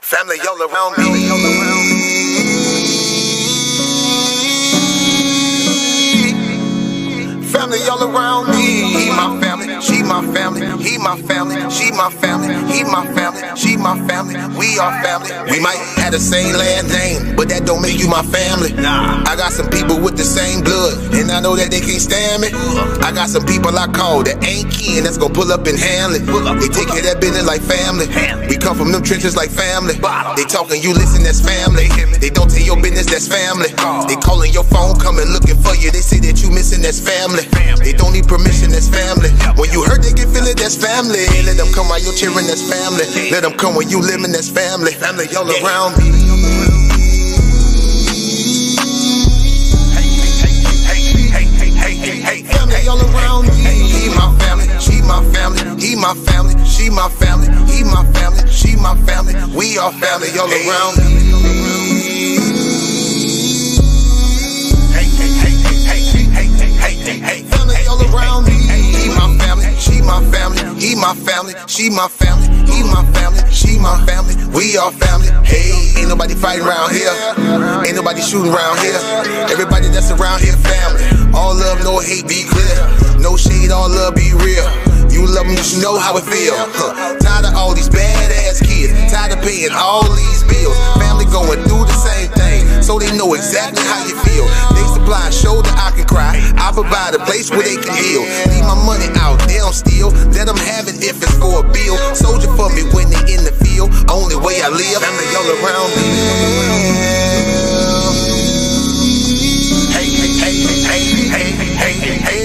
Family all around me. Family all around me. He my family, she my family. He my family, she my family. He my family, she my family. We are family. We might have the same last name, but that don't make you my family. Nah, I got some people with the same blood, and I know that they can't stand me. I got some people I call that ain't kin that's gonna pull up and handle it. They take care of that business like family. We come from them trenches like family. They talking, you listen, that's family. They don't tell your business, that's family. They calling your phone, coming looking for you. They say that you missing, that's family. They don't need permission, that's family. When you hurt, they can feel it, that's family. Let them come while you're cheering, that's family. Let them come when you living, that's family. Family all around me. Family all around me. He my family, she my family. He my family, she my family. He my family, she my family. We are family all around me. Family all around me. He my family, she my family. He my family, she my family. He my family, she my family. We are family. Hey, ain't nobody fighting around here. Ain't nobody shooting around here. Everybody that's around here, family. All love, no hate, be clear. No shade, all love, be real. You love them, you should know how it feel. Tired of all these badass kids. Tired of paying all these bills. Family going through the same thing, so they know exactly how you feel. They supply a shoulder I can cry. I provide a place where they can heal. Leave my money out, they don't steal. Let them have it if it's for a bill. Soldier for me when they in the field. Only way I live. Family all around me.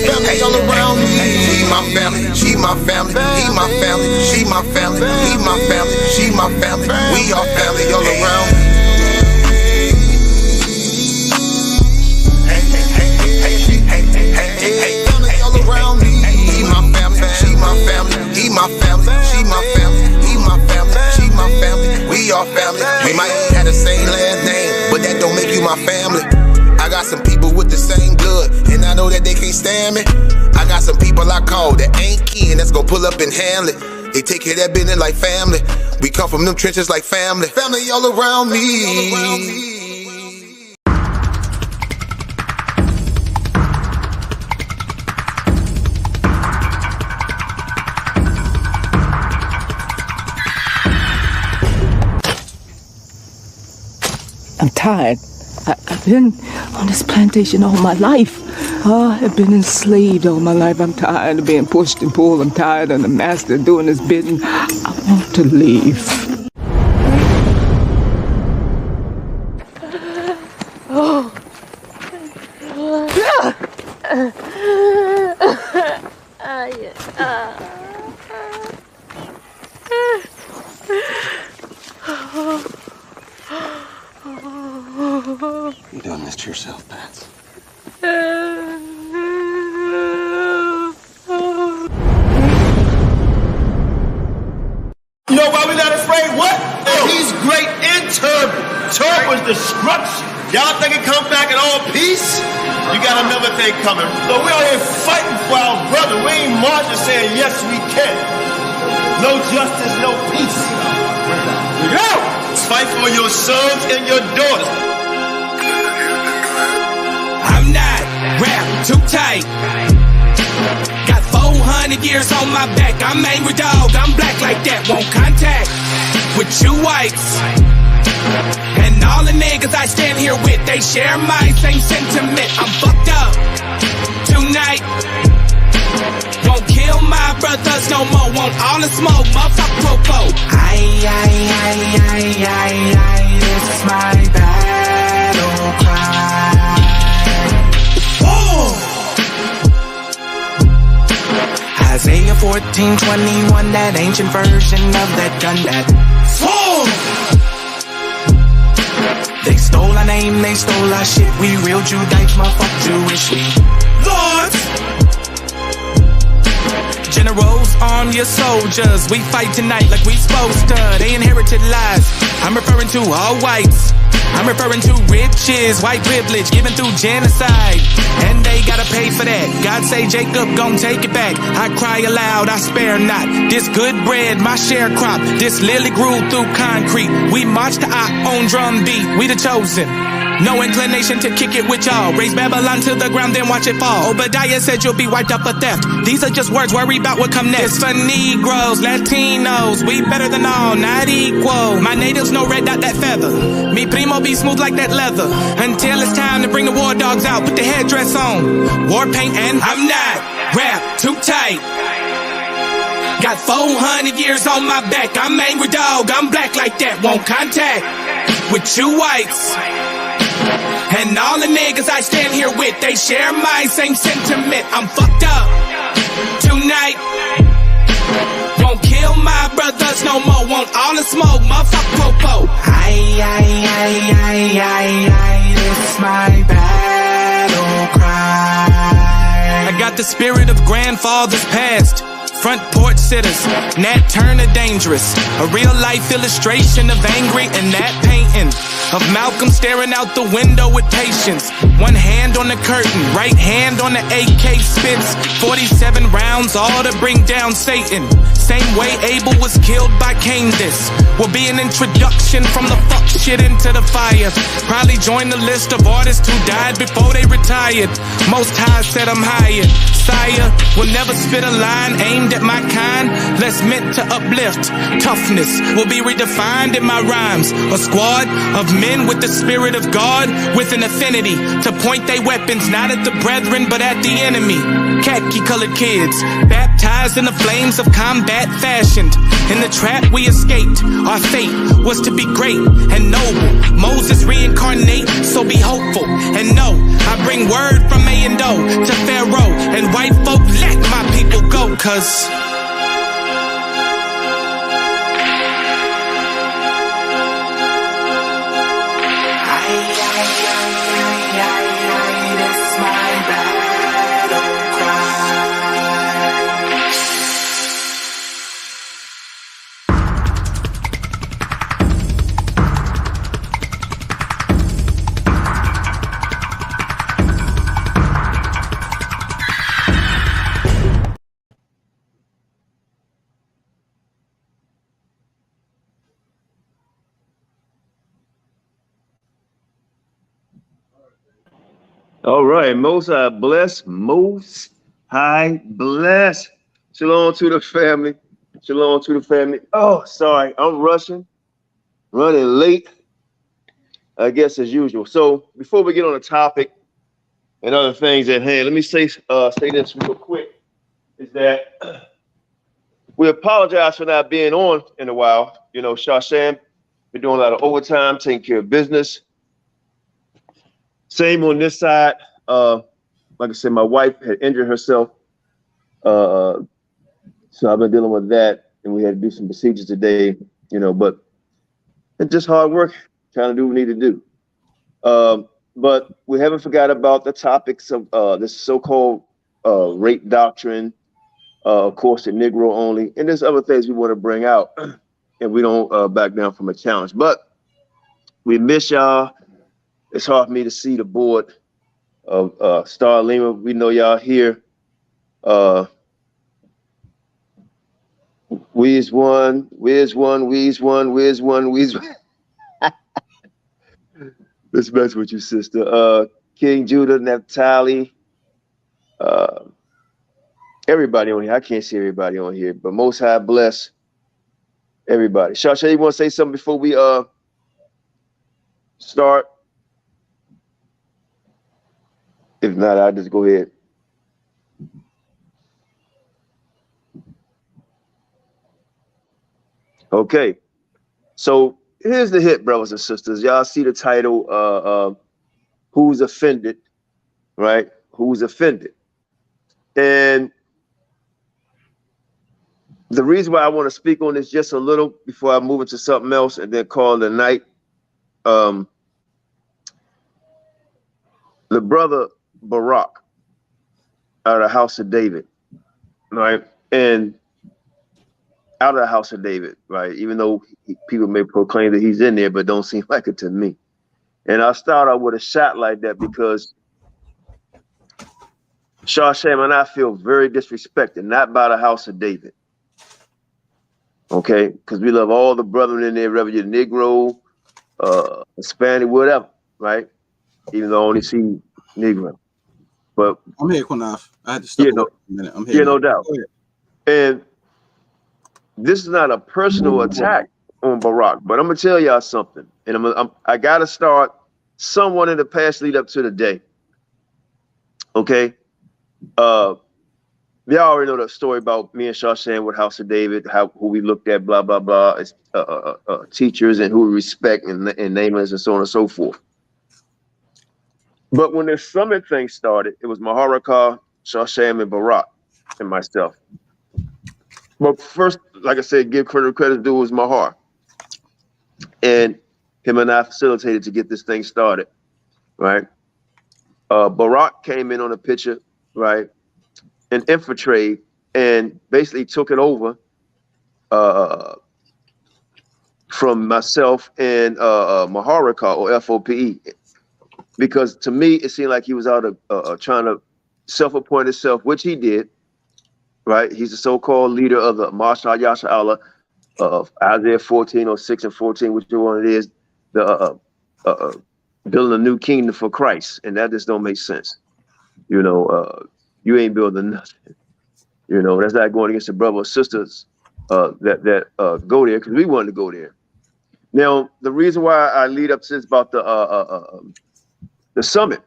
Family all around me. He my family, she my family. He my family, she my family. He my family, she my family. We are family all around me. Family all around me. He my family, she my family. He my family, she my family. He my family, she my family. We are family. We might have the same last name, but that don't make you my family. I got some people with the same blood, and I know that they can't stand me. I got some people I call that ain't kin that's gonna pull up and handle it. They take care of that business like family. We come from them trenches like family. Family all around me. I'm tired. I've been on this plantation all my life. I've been enslaved all my life. I'm tired of being pushed and pulled. I'm tired of the master doing his bidding. I want to leave. You doing this to yourself, Pats? You know why we not afraid? What? He's great and terrible. Terrible is destruction. Y'all think it come back in all peace? You got another thing coming. So we out here fighting for our brother. We ain't marching saying yes we can. No justice, no peace. We go. Let's fight for your sons and your daughters. I'm not wrapped too tight. Got 400 years on my back. I'm angry dog. I'm black like that. Won't contact with you whites. And all the niggas I stand here with, they share my same sentiment. I'm fucked up tonight. Won't kill my brothers no more. Want all the smoke. Motherfucker popo. This is my battle cry. Isaiah 14:21, that ancient version of that gun that fall. They stole our name, they stole our shit. We real Judites, motherfucker Jewish. We lords, generals, arm your soldiers. We fight tonight like we supposed to. They inherited lies. I'm referring to all whites. I'm referring to riches, white privilege, given through genocide. And they they gotta pay for that. God say Jacob gon' take it back. I cry aloud, I spare not. This good bread, my sharecrop. This lily grew through concrete. We march to our own drum beat. We the chosen. No inclination to kick it with y'all. Raise Babylon to the ground, then watch it fall. Obadiah said you'll be wiped up for theft. These are just words, worry about what come next. It's for Negroes, Latinos, we better than all, not equal. My natives no red dot that feather. Me primo be smooth like that leather. Until it's time to bring the war dogs out, put the headdress on. War paint and I'm not wrapped too tight. Got 400 years on my back. I'm angry dog, I'm black like that. Won't contact with you whites. And all the niggas I stand here with, they share my same sentiment. I'm fucked up tonight. Won't kill my brothers no more. Want all the smoke, motherfucker popo. It's my battle cry. I got the spirit of grandfathers past. Front porch sitters, Nat Turner dangerous. A real life illustration of angry and that painting. Of Malcolm staring out the window with patience. One hand on the curtain, right hand on the AK spits. 47 rounds, all to bring down Satan. Same way Abel was killed by Cain. This will be an introduction from the fuck shit into the fire. Probably join the list of artists who died before they retired. Most High said I'm hired. Sire will never spit a line aimed at my kind, less meant to uplift. Toughness will be redefined in my rhymes. A squad of men with the spirit of God, with an affinity to point their weapons not at the brethren but at the enemy. Khaki colored kids, baptized in the flames of combat, fashioned in the trap we escaped. Our fate was to be great and noble. Moses reincarnate, so be hopeful and know I bring word from A and O to Pharaoh and white folk. Let my people go, cause it's my battle cry. All right, Most High bless, Most High bless. Shalom to the family. Shalom to the family. Oh, sorry, I'm running late, I guess, as usual. So before we get on the topic and other things at hand, let me say this real quick, is that we apologize for not being on in a while. You know, Shashan been doing a lot of overtime, taking care of business. Same on this side. Like I said, my wife had injured herself. So I've been dealing with that, and we had to do some procedures today, you know, but it's just hard work trying to do what we need to do. But we haven't forgot about the topics of this so-called rape doctrine, of course, the Negro only, and there's other things we want to bring out, and we don't back down from a challenge. But we miss y'all. It's hard for me to see the board of Star Lima. We know y'all here. We's one. Let's mess with you, sister. King Judah, Naphtali, everybody on here. I can't see everybody on here, but Most High bless everybody. Shasha, you want to say something before we start? If not, I'll just go ahead. Okay, so here's the hit, brothers and sisters. Y'all see the title, Who's Offended, right? Who's Offended? And the reason why I want to speak on this just a little before I move into something else and then call it a night, the brother Barak out of the house of David, right? And out of the house of David, right? Even though people may proclaim that he's in there, but don't seem like it to me. And I start out with a shot like that because Shashem and I feel very disrespected, not by the house of David. Okay, because we love all the brethren in there, whether you're Negro, Hispanic, whatever, right? Even though I only see Negro. But I'm here, Qanath. I had to step away for a minute. I'm here. No doubt. And this is not a personal attack on Barak, but I'm gonna tell y'all something. And I gotta start somewhat in the past lead up to the day. Okay. Y'all already know the story about me and Shashan with House of David, who we looked at, blah, blah, blah, as teachers and who we respect and nameless and so on and so forth. But when the summit thing started, it was Maharakah, Shashan, and Barak, and myself. But first, like I said, give credit due was Mahar. And him and I facilitated to get this thing started, right? Barak came in on the picture, right? And infiltrate and basically took it over from myself and Maharakah or F.O.P.E. Because to me, it seemed like he was out of trying to self-appoint himself, which he did, right? He's the so-called leader of the Ha Mashayach Yahawashi of Isaiah 14 or 6 and 14, which one it is, the building a new kingdom for Christ. And that just don't make sense. You know, you ain't building nothing. You know, that's not going against the brothers or sisters that go there, because we wanted to go there. Now, the reason why I lead up to this about the summit.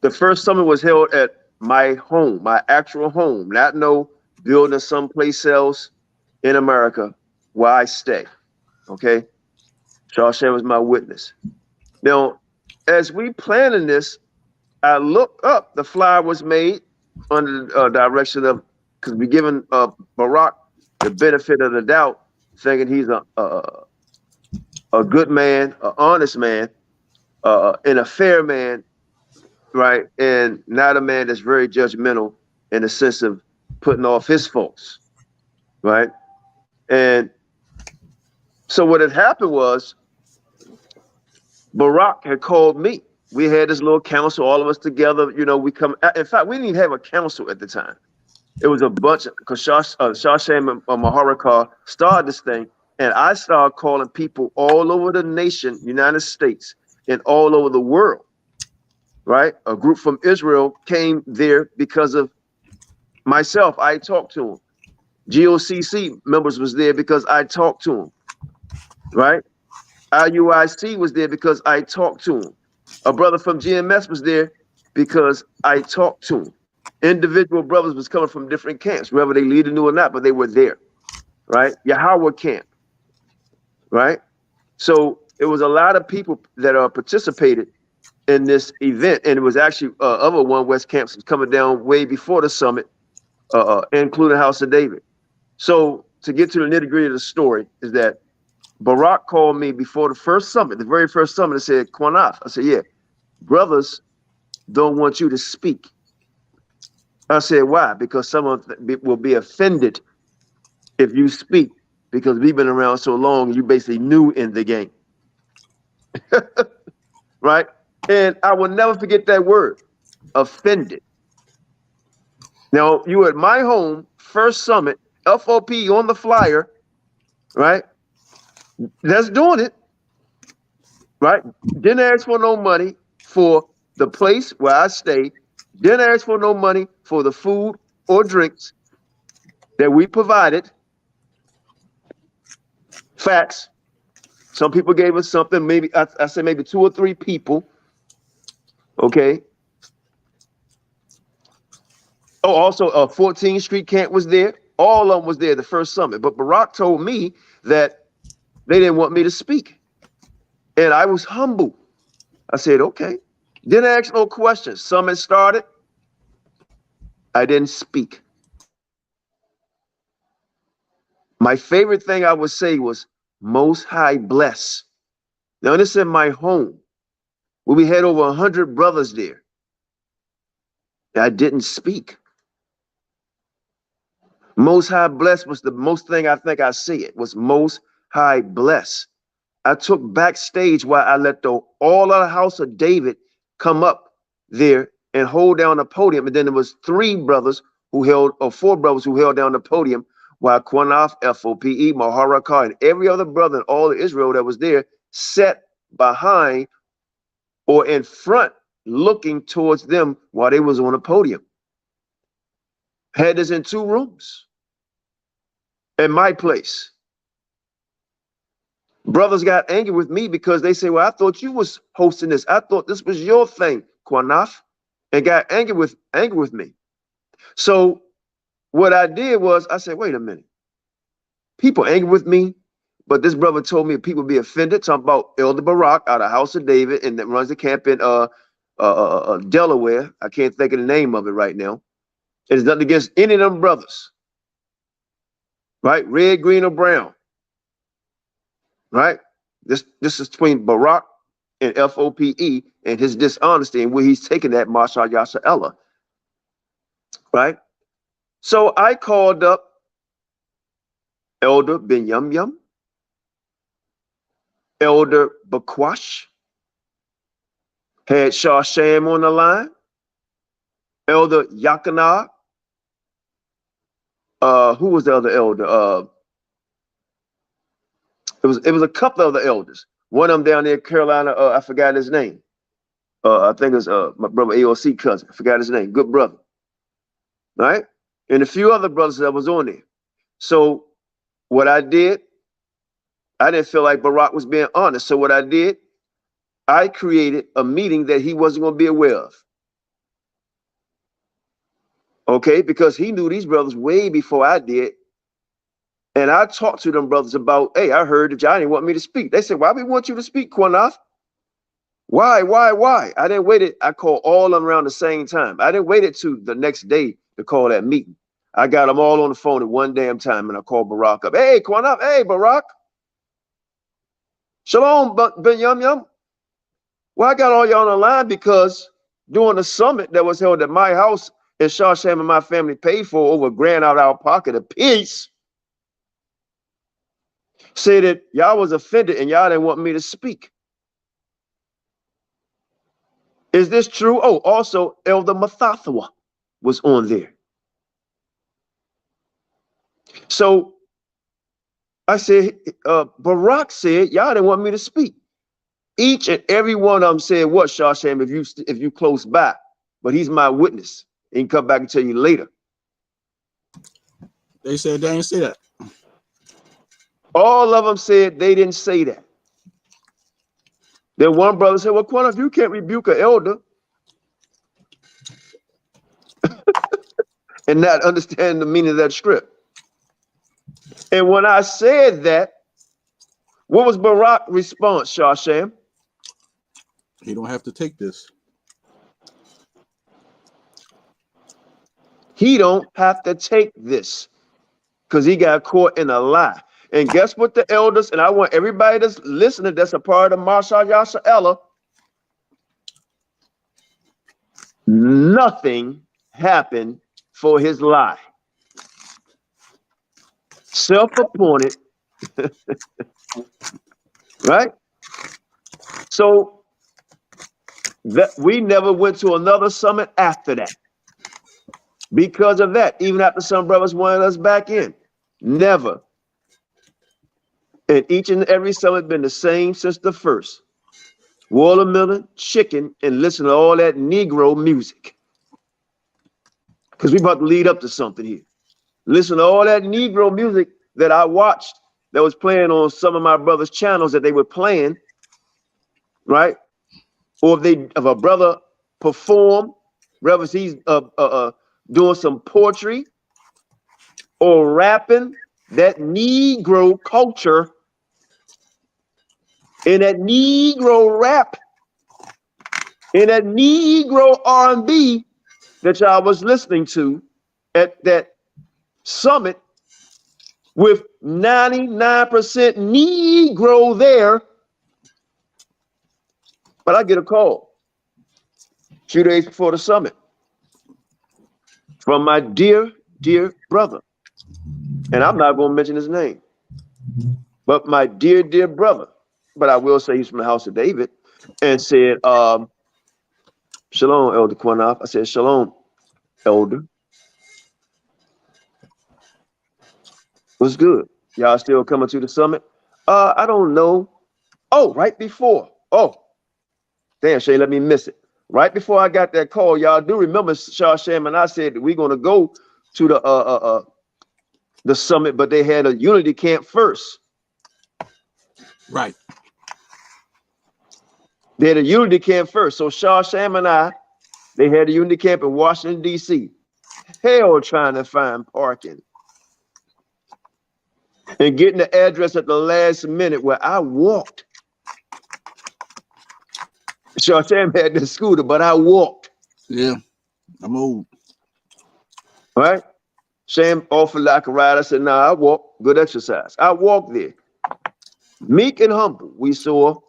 The first summit was held at my home, my actual home, not no building someplace else in America where I stay. Okay, Shashan was my witness. Now, as we planning this, I looked up, the flyer was made under the direction of, because we given Barak the benefit of the doubt, thinking he's a good man, an honest man, and a fair man, right? And not a man that's very judgmental in the sense of putting off his faults, right? And so what had happened was Barak had called me. We had this little council, all of us together. You know, we come. In fact, we didn't even have a council at the time. It was a bunch of, because Shashan and Maharakah started this thing, and I started calling people all over the nation, United States, and all over the world. Right? A group from Israel came there because of myself. I talked to them. GOCC members was there because I talked to them. Right? IUIC was there because I talked to them. A brother from GMS was there because I talked to him. Individual brothers was coming from different camps, whether they leader knew or not, but they were there, right? Yahweh camp, right? So it was a lot of people that participated in this event, and it was actually other One West camps was coming down way before the summit, including House of David. So to get to the nitty-gritty of the story is that Barak called me before the first summit, the very first summit, and said, Qanath. I said, yeah, brothers don't want you to speak. I said, why? Because someone will be offended if you speak, because we've been around so long, you basically new in the game. Right? And I will never forget that word, offended. Now, you were at my home, first summit, F.O.P.E on the flyer, right? That's doing it, right? Didn't ask for no money for the place where I stay. Didn't ask for no money for the food or drinks that we provided. Facts. Some people gave us something. Maybe I said maybe 2 or 3 people. Okay. Oh, also 14th Street camp was there. All of them was there the first summit. But Barak told me that they didn't want me to speak. And I was humble. I said, okay. Didn't ask no questions. Summit started. I didn't speak. My favorite thing I would say was, Most High bless. Now, this is in my home, where we had over 100 brothers there. I didn't speak. Most High bless was the most thing I think I see it, was Most High bless. I took backstage while I let all of the house of David come up there and hold down the podium. And then there was 4 brothers who held down the podium, while Qanath, F.O.P.E, Maharakah, and every other brother in all of Israel that was there sat behind or in front, looking towards them while they was on the podium. Had this in 2 rooms in my place. Brothers got angry with me because they say, well, I thought you was hosting this. I thought this was your thing, Qanath, and got angry with me. So what I did was I said, wait a minute. People angry with me, but this brother told me people be offended, talking about Elder Barak out of House of David and that runs the camp in Delaware. I can't think of the name of it right now. It's nothing against any of them brothers, right? Red, green, or brown, right? This is between Barak and F.O.P.E and his dishonesty and where he's taking that Ha Mashayach Yahawashi, right? So I called up Elder Ben Yum, Elder Bakwash, had Sham on the line, Elder Yakana. Who was the other elder? It was a couple of the elders. One of them down there in Carolina, I forgot his name. I think it's my brother AOC cousin. I forgot his name. Good brother. Right? And a few other brothers that was on there. So what I did, I didn't feel like Barak was being honest. So what I did, I created a meeting that he wasn't going to be aware of. Okay? Because he knew these brothers way before I did. And I talked to them brothers about, hey, I heard that y'all didn't want me to speak. They said, why we want you to speak, Qanath? Why? I didn't wait it. I called all of them around the same time. I didn't wait it to the next day to call that meeting. I got them all on the phone at one damn time, and I called Barak up. Hey, Qanath. Hey, Barak. Shalom, Ben Yum. Well, I got all y'all on the line because during the summit that was held at my house and Sham and my family paid for over $1,000 out of our pocket a piece, say that y'all was offended and y'all didn't want me to speak. Is this true? Oh, also Elder Mathathawa was on there. So I said, Barak said, y'all didn't want me to speak. Each and every one of them said, what, Sham, if you close by, but he's my witness. He can come back and tell you later. They said they didn't say that. All of them said they didn't say that. Then one brother said, well, Qanath, you can't rebuke an elder and not understand the meaning of that script. And when I said that, what was Barak's response, Sham? He don't have to take this. He don't have to take this because he got caught in a lie. And guess what the elders, and I want everybody that's listening that's a part of Ha Mashayach Yahawashi, nothing happened for his lie. Self-appointed, right? So that we never went to another summit after that. Because of that, even after some brothers wanted us back in, never. And each and every summit been the same since the first. Watermelon, chicken, and listen to all that Negro music. Because we about to lead up to something here. Listen to all that Negro music that I watched that was playing on some of my brothers' channels that they were playing, right? Or if a brother perform, whether he's doing some poetry or rapping, that Negro culture and that Negro rap and that Negro R&B that y'all was listening to at that summit with 99% Negro there. But I get a call 2 days before the summit from my dear brother. And I'm not going to mention his name, but my dear brother. But I will say he's from the House of David, and said, Shalom, Elder Qanath. I said, shalom, Elder. What's good? Y'all still coming to the summit? I don't know. Oh, right before. Oh, damn, Shay, let me miss it. Right before I got that call, y'all do remember Sham and I said that we're gonna go to the summit, but they had a unity camp first. Right. They had a unity camp first. So Sham and I, they had a unity camp in Washington, D.C. Hell trying to find parking. And getting the address at the last minute where I walked. Sham had the scooter, but I walked. Yeah, I'm old. All right. Sham offered like a ride. I said, nah, I walk. Good exercise. I walked there. Meek and humble. We saw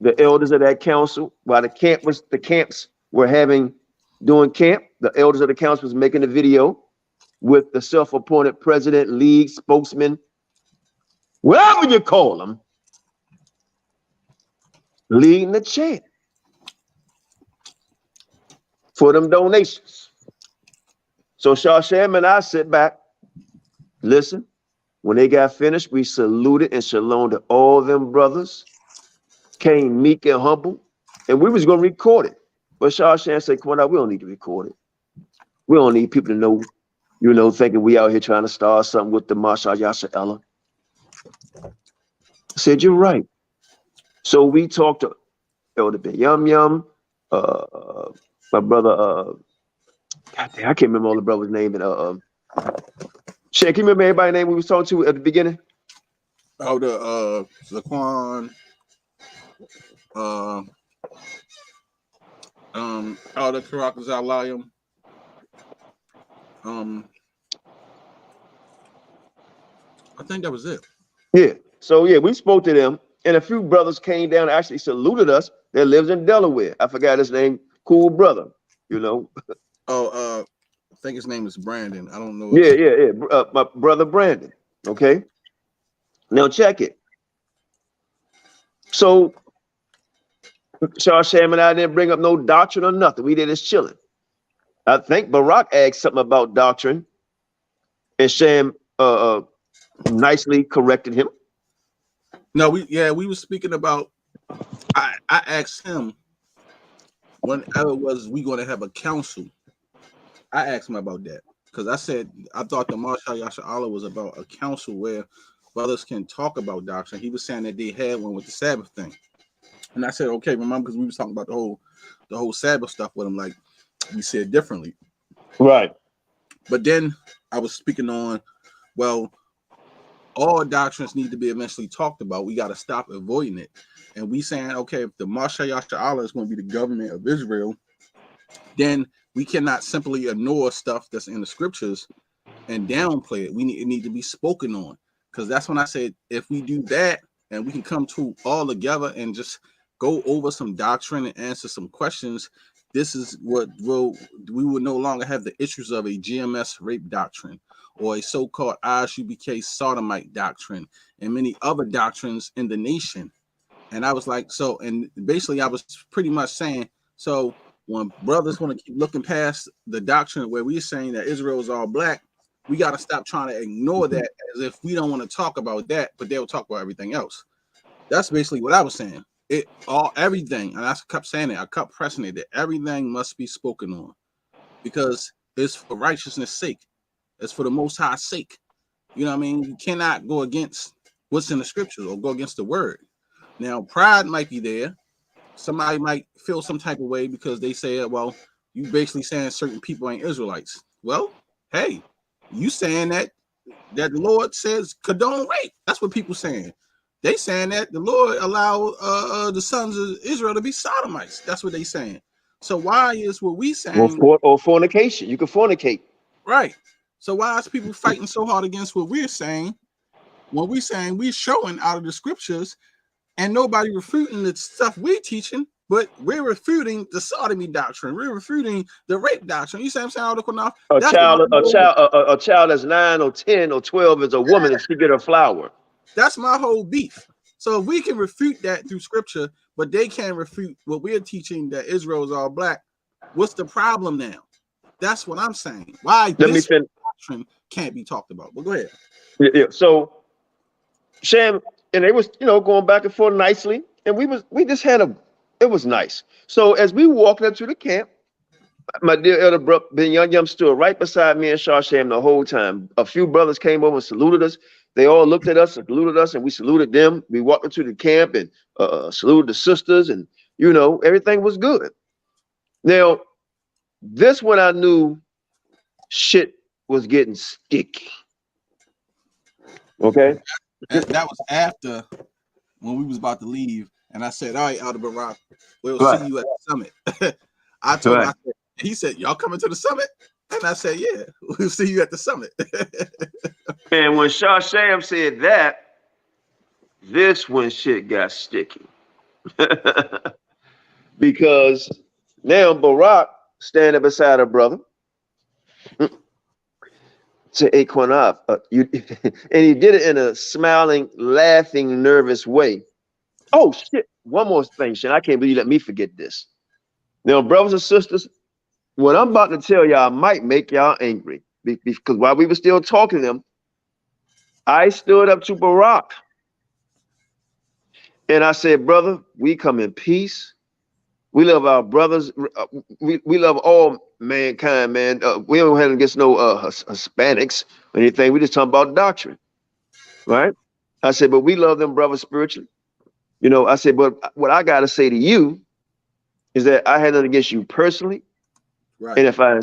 the elders of that council while the camps were doing camp. The elders of the council was making a video with the self-appointed president, league, spokesman, whatever you call them, leading the chant for them donations. So Sham and I sit back, listen. When they got finished, we saluted and shalom to all them brothers, came meek and humble, and we was going to record it. But Sham said, come on, we don't need to record it. We don't need people to know, thinking we out here trying to start something with the Ha Mashayach Yahawashi. I said, you're right. So we talked to Elder Ben Yum, my brother, God damn, I can't remember all the brothers' name. And Shay, can you remember everybody's name we was talking to at the beginning? Oh, the Zaquan, Elder Caracas Alayam. I think that was it. Yeah. So yeah, we spoke to them, and a few brothers came down and actually saluted us. That lives in Delaware. I forgot his name. Cool brother, Oh, I think his name is Brandon. I don't know. Yeah. My brother Brandon. Okay. Now check it. So Sham and I didn't bring up no doctrine or nothing. We did this chilling. I think Barak asked something about doctrine, and Sham nicely corrected him. No, we were speaking about. I asked him whenever we going to have a council. I asked him about that because I said I thought the Ha Mashayach Yahawashi was about a council where brothers can talk about doctrine. He was saying that they had one with the Sabbath thing, and I said, okay, remember, because we was talking about the whole Sabbath stuff with him, like we said differently, right? But then I was speaking on, well, all doctrines need to be eventually talked about. We got to stop avoiding it, and we saying, okay, if the Ha Mashayach Yahawashi is going to be the government of Israel, then we cannot simply ignore stuff that's in the scriptures and downplay it. It need to be spoken on, because that's when I said if we do that and we can come to all together and just go over some doctrine and answer some questions, this is what we will no longer have the issues of a GMS rape doctrine or a so-called ISUBK sodomite doctrine and many other doctrines in the nation. And I was like, so, and basically I was pretty much saying, so when brothers want to keep looking past the doctrine where we're saying that Israel is all black, we got to stop trying to ignore that as if we don't want to talk about that, but they'll talk about everything else. That's basically what I was saying. Everything, and I kept saying it, I kept pressing it, that everything must be spoken on because it's for righteousness' sake. It's for the Most High's sake. You know what I mean? You cannot go against what's in the scriptures or go against the word. Now, pride might be there. Somebody might feel some type of way because they say, well, you basically saying certain people ain't Israelites. Well, hey, you saying that the Lord says condone rape. That's what people saying. They saying that the Lord allowed the sons of Israel to be sodomites. That's what they saying. So why is what we saying? Or fornication. You can fornicate. Right. So why is people fighting so hard against what we're saying when we're saying we're showing out of the scriptures and nobody refuting the stuff we're teaching, but we're refuting the sodomy doctrine. We're refuting the rape doctrine. You see what I'm saying? A child that's 9 or 10 or 12 is a woman and she get a flower. That's my whole beef. So if we can refute that through scripture, but they can't refute what we're teaching that Israel is all black, What's the problem now? That's what I'm saying. Why this doctrine can't be talked about? But go ahead. Yeah. So Sham and they was, going back and forth nicely, and we just had it was nice. So as we walked up to the camp, my dear elder brother Ben Yum stood right beside me and Sham the whole time. A few brothers came over and saluted us. They all looked at us and saluted us, and we saluted them. We walked into the camp and saluted the sisters, and everything was good. Now, this when I knew shit was getting sticky. Okay, that was after when we was about to leave, and I said, "All right, Elder Barak, we'll see you at the summit." I told him, he said, "Y'all coming to the summit?" And I said, "Yeah, we'll see you at the summit." And when Sham said that, this when shit got sticky. Because now Barak standing beside her brother said, "Hey, Qanath, and he did it in a smiling, laughing, nervous way. Oh shit! One more thing, Shan. I can't believe you let me forget this. Now, brothers and sisters, what I'm about to tell y'all might make y'all angry, because while we were still talking to them, I stood up to Barak and I said, "Brother, we come in peace. We love our brothers. We love all mankind, man. We don't have against no Hispanics or anything. We just talking about doctrine, right?" I said, "But we love them brothers spiritually. I said, but what I got to say to you is that I had nothing against you personally. Right. And if I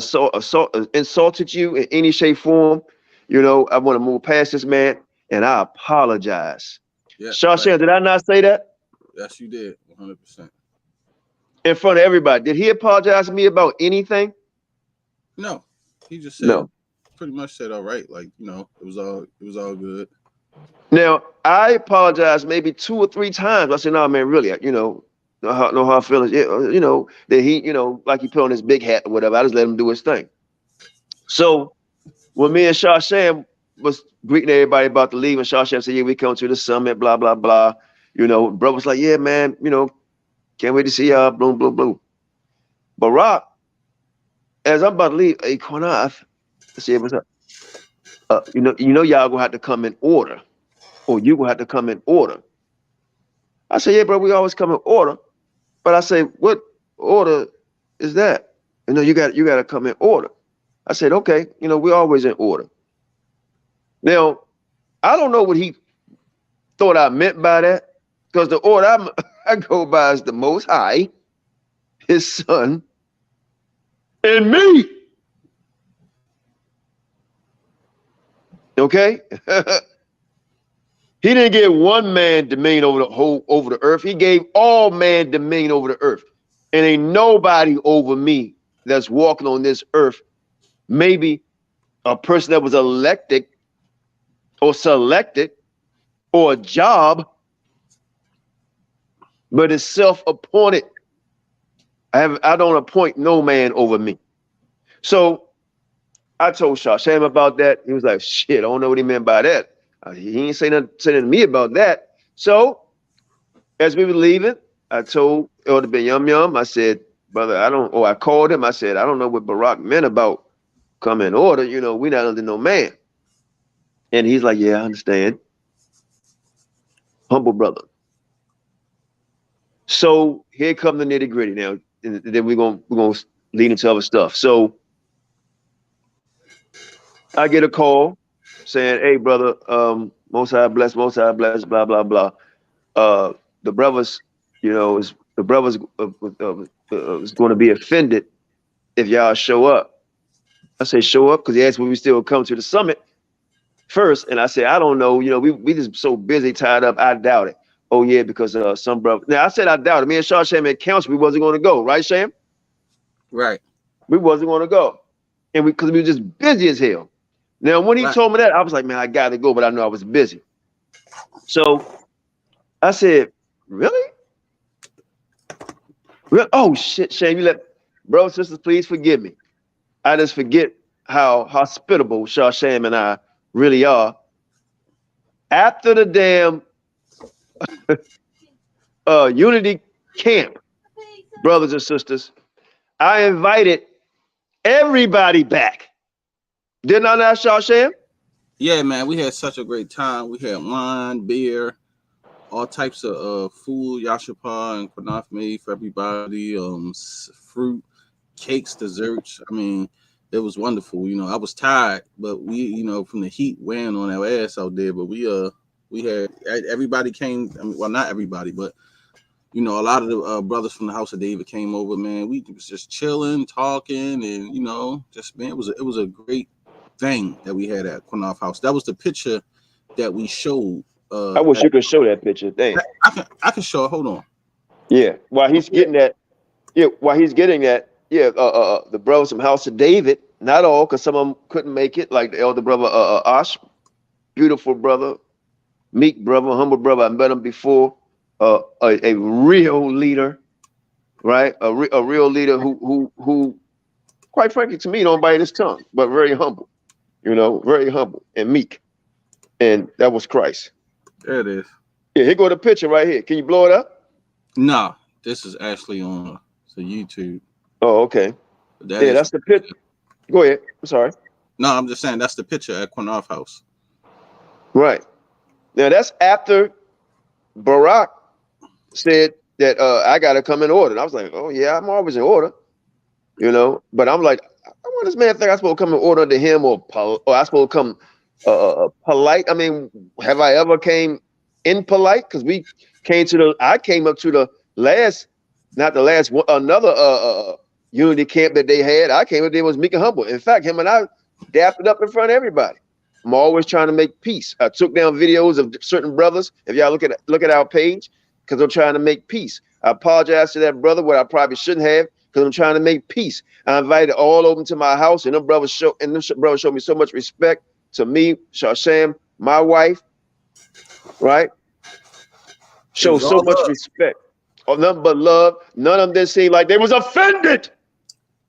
insulted you in any shape, form, I want to move past this, man. And I apologize." Yeah, Shawshan, did I not say that? Yes, you did. 100%. In front of everybody. Did he apologize to me about anything? No. He just said, pretty much said, all right. Like, it was all good. Now, I apologized maybe 2 or 3 times. I said, "No, man, really, no hard feelings. That he, like he put on his big hat or whatever. I just let him do his thing." So when me and Shawshan was greeting everybody about to leave, and Shawshan said, "Yeah, we come to the summit, blah, blah, blah." Bro was like, "Yeah, man, can't wait to see y'all, boom, boom, boom." Barak, as I'm about to leave, "Hey, Qanath," I said, "What's up? Y'all gonna have to come in order. Or you gonna have to come in order." I said, "Yeah, bro, we always come in order." But I say, "What order is that?" You got to come in order. I said, "Okay, we're always in order." Now, I don't know what he thought I meant by that, because the order I go by is the Most High, His Son, and me. Okay? He didn't give one man dominion over the earth. He gave all man dominion over the earth. And ain't nobody over me that's walking on this earth. Maybe a person that was elected or selected or a job, but it's self-appointed. I don't appoint no man over me. So I told Sham about that. He was like, "Shit, I don't know what he meant by that." He ain't say nothing to me about that. So as we were leaving, I told Elder Ben Yum, I said, "Brother, I called him. I said, I don't know what Barak meant about come in order. We not under no man." And he's like, "Yeah, I understand. Humble brother." So here come the nitty gritty now. And then we're gonna lead into other stuff. So I get a call saying, "Hey, brother, Most High bless, blah, blah, blah. The brothers, is going to be offended if y'all show up." I say, "Show up?" Because he asked me, we still come to the summit first. And I said, "I don't know. We just so busy, tied up. I doubt it." "Oh, yeah, because some brother." Now, I said I doubt it. Me and Sham had counsel, we wasn't going to go. Right, Sham? Right. We wasn't going to go. And because we were just busy as hell. Now, when he told me that, I was like, "Man, I got to go," but I knew I was busy. So I said, "Really? Oh, shit, Sham, bro, sisters, please forgive me. I just forget how hospitable Sham and I really are. After the damn Unity camp, brothers and sisters, I invited everybody back. Didn't I not, Shawsham? Yeah, man, we had such a great time. We had wine, beer, all types of food. Yashapa and Qanath made for everybody. Fruit, cakes, desserts. I mean, it was wonderful. You know, I was tired, but we, you know, from the heat weighing on our ass out there. But we had everybody came. I mean, well, not everybody, but you know, a lot of the brothers from the House of David came over. Man, we was just chilling, talking, and you know, just man, it was a great thing that we had at Qanath House. That was the picture that we showed. I wish you could show that picture. Damn. I can show it. Hold on. Yeah, while he's getting that. Yeah, while he's getting that. Yeah, the brothers from House of David. Not all, because some of them couldn't make it. Like the elder brother Ash, beautiful brother, meek brother, humble brother. I met him before. A real leader, right? A real leader who, quite frankly, to me, don't bite his tongue, but very humble. You know, very humble and meek. And that was Christ. There it is. Yeah, here go the picture right here. Can you blow it up? No, this is actually on the YouTube. Oh, okay. That's the picture. Go ahead. I'm sorry. No, I'm just saying that's the picture at Qanath House. Right. Now that's after Barak said that I got to come in order. And I was like, oh yeah, I'm always in order, you know. But I'm like, I want this man think I'm supposed to come in order to him, or I supposed to come polite. I mean, have I ever came impolite? Because I came up to the last, not the last one, another unity camp that they had. I came up there, was meek and humble. In fact, him and I dapped it up in front of everybody. I'm always trying to make peace. I took down videos of certain brothers. If y'all look at our page, because I'm trying to make peace. I apologize to that brother, what I probably shouldn't have, because I'm trying to make peace. I invited all of them to my house, and them brothers showed me so much respect to me, Shawsham, my wife, right? Show so much respect. Oh, nothing but love. None of them didn't seem like they was offended.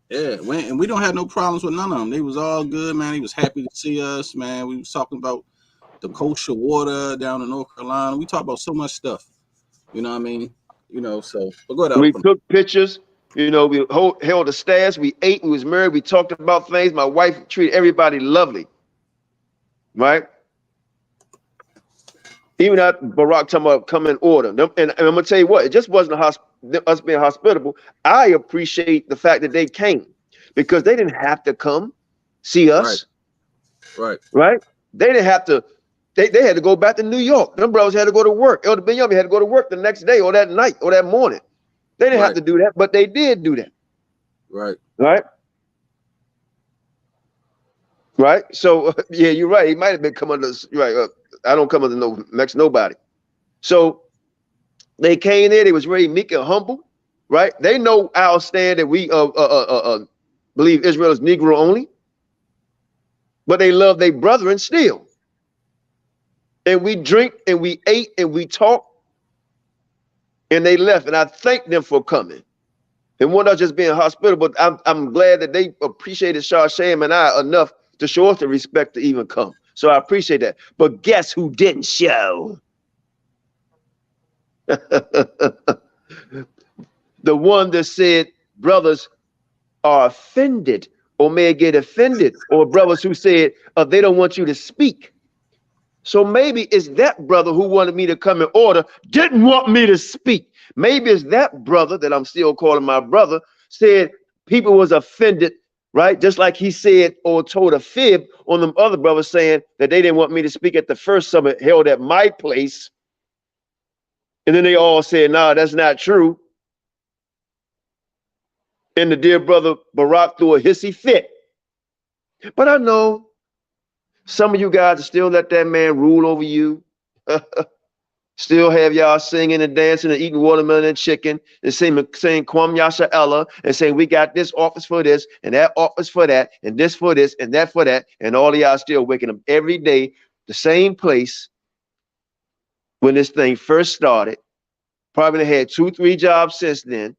Yeah, and we don't have no problems with none of them. They was all good, man. He was happy to see us, man. We was talking about the kosher water down in North Carolina. We talked about so much stuff. You know what I mean? You know, so but go ahead. We took pictures. You know, we held a stash. We ate. We was married. We talked about things. My wife treated everybody lovely. Right? Even after Barak talking about come in order. And I'm gonna tell you what, it just wasn't us being hospitable. I appreciate the fact that they came, because they didn't have to come see us. Right. They didn't have to. They had to go back to New York. Them brothers had to go to work. Elder Ben Yummy had to go to work the next day or that night or that morning. They didn't have to do that, but they did do that. Right. So yeah, you're right. He might have been coming to right. I don't come under next nobody. So they came there. They was very meek and humble. Right. They know our stand that we believe Israel is Negro only, but they love their brethren still. And we drink and we ate and we talked, and they left. And I thank them for coming. And one not just being hospitable, but I'm glad that they appreciated Shawsham and I enough to show us the respect to even come. So I appreciate that. But guess who didn't show? The one that said brothers are offended or may get offended, or brothers who said they don't want you to speak. So maybe it's that brother who wanted me to come in order, didn't want me to speak. Maybe it's that brother that I'm still calling my brother, said people was offended, right? Just like he said or told a fib on them other brothers saying that they didn't want me to speak at the first summit held at my place. And then they all said, nah, that's not true. And the dear brother Barak threw a hissy fit. But I know some of you guys still let that man rule over you. Still have y'all singing and dancing and eating watermelon and chicken and saying Kwam Yasha Ella and saying we got this office for this and that office for that and this for this and that for that. And all of y'all still waking up every day, the same place when this thing first started. Probably had 2-3 jobs since then,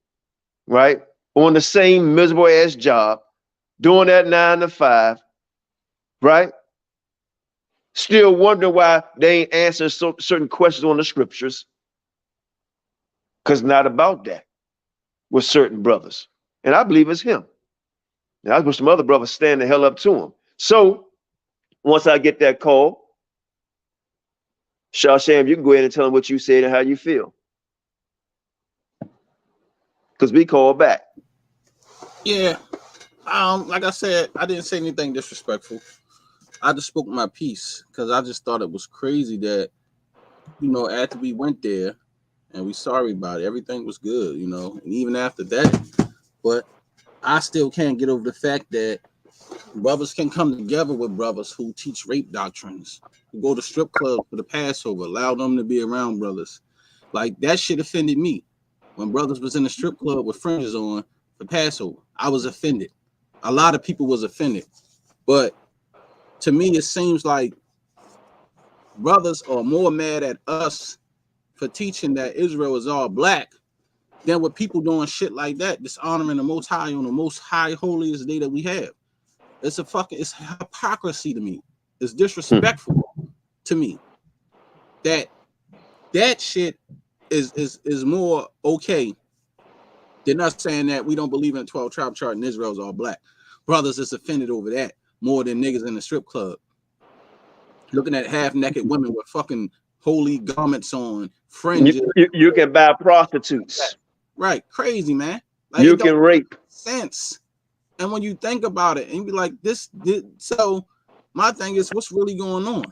right? On the same miserable ass job, doing that 9 to 5, right? Still wondering why they ain't answering certain questions on the scriptures. Because not about that with certain brothers. And I believe it's him. Now, I wish some other brothers stand the hell up to him. So once I get that call, Shasham, you can go ahead and tell him what you said and how you feel. Because we call back. Yeah. Like I said, I didn't say anything disrespectful. I just spoke my piece because I just thought it was crazy that, you know, after we went there and we sorry about it, everything was good, you know, and even after that, but I still can't get over the fact that brothers can come together with brothers who teach rape doctrines, who go to strip clubs for the Passover, allow them to be around brothers. Like, that shit offended me. When brothers was in the strip club with fringes on for Passover, I was offended. A lot of people was offended. But to me, it seems like brothers are more mad at us for teaching that Israel is all black than with people doing shit like that, dishonoring the Most High on the most high, holiest day that we have. It's hypocrisy to me. It's disrespectful to me. That shit is more okay than us saying that we don't believe in the 12 tribe chart and Israel's all black. Brothers is offended over that more than niggas in the strip club looking at half-naked women with fucking holy garments on, fringes. You can buy prostitutes. Right, crazy, man. Like, you can rape. Sense. And when you think about it and you be like, this, so my thing is, what's really going on?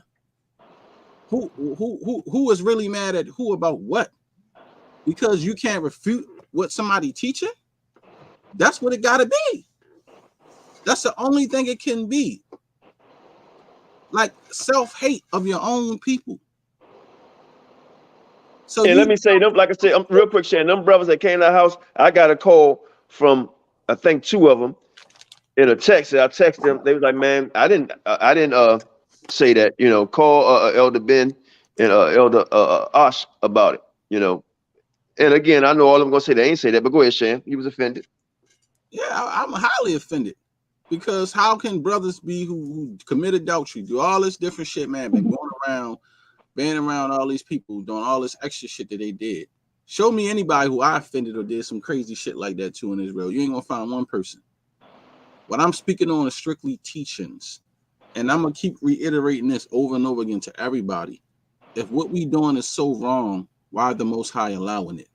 Who is really mad at who about what? Because you can't refute what somebody teaching. That's what it gotta be. That's the only thing it can be. Like self-hate of your own people. So let me say, them, like I said, real quick, Shannon, them brothers that came to the house, I got a call from, I think 2 of them in a text. I texted them. They was like, man, I didn't say that, you know, call Elder Ben and Elder Osh about it, you know. And again, I know all of them gonna say they ain't say that, but go ahead, Shan. He was offended. Yeah, I'm highly offended. Because how can brothers be who commit adultery, do all this different shit, man, been going around, being around all these people, doing all this extra shit that they did. Show me anybody who I offended or did some crazy shit like that too in Israel. You ain't gonna find one person. What I'm speaking on is strictly teachings. And I'm gonna keep reiterating this over and over again to everybody. If what we doing is so wrong, why the Most High allowing it?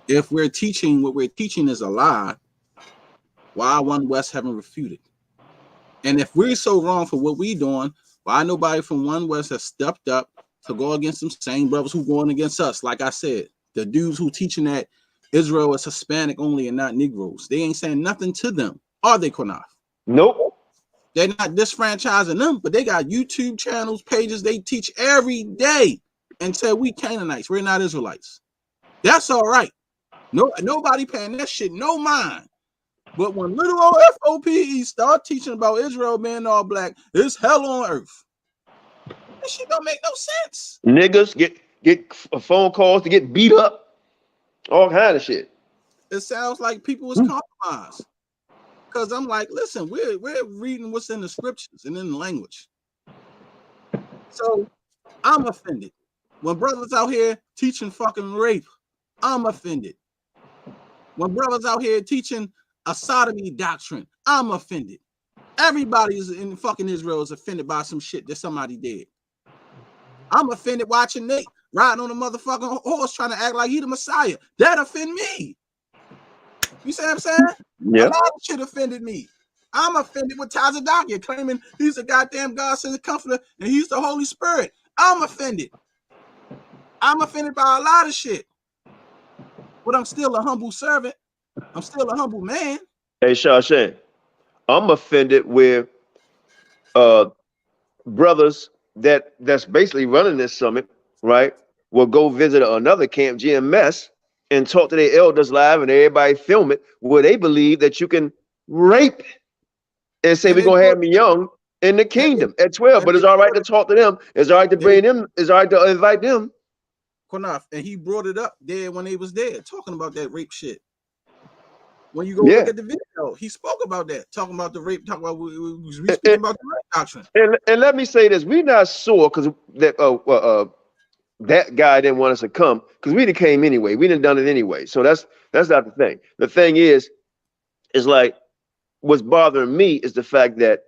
If we're teaching what we're teaching is a lie, why One West haven't refuted? And if we're so wrong for what we doing, why nobody from One West has stepped up to go against them same brothers who going against us? Like I said, the dudes who teaching that Israel is Hispanic only and not Negroes. They ain't saying nothing to them. Are they, Qanath? Nope. They're not disfranchising them, but they got YouTube channels, pages. They teach every day and say we Canaanites. We're not Israelites. That's all right. No, nobody paying that shit no mind. But when little old F.O.P.E start teaching about Israel being all black, it's hell on earth. That shit don't make no sense. Niggas get phone calls to get beat up. All kind of shit. It sounds like people is compromised. Because I'm like, listen, we're reading what's in the scriptures and in the language. So I'm offended. When brothers out here teaching fucking rape, I'm offended. When brothers out here teaching a sodomy doctrine, I'm offended. Everybody is in fucking Israel is offended by some shit that somebody did. I'm offended watching Nate riding on a motherfucking horse trying to act like he the Messiah. That offend me. You see what I'm saying? Yeah. A lot of shit offended me. I'm offended with Tazadakia claiming he's a goddamn God-sent comforter and he's the Holy Spirit. I'm offended. I'm offended by a lot of shit. But I'm still a humble servant. I'm still a humble man. Hey, Shashan, I'm offended with brothers that's basically running this summit, right? Will go visit another camp, GMS, and talk to their elders live and everybody film it, where they believe that you can rape and say we're gonna have them young in the kingdom at 12. But it's all right to talk to them. It's all right to bring them. It's all right to invite them. Qanath, and he brought it up there when they was there talking about that rape shit. When you go look at the video, he spoke about that, talking about the rape, talking about we speaking about the rape doctrine. And let me say this: we're not sure because that guy didn't want us to come because we done came anyway. We done done it anyway. So that's not the thing. The thing is, it's like what's bothering me is the fact that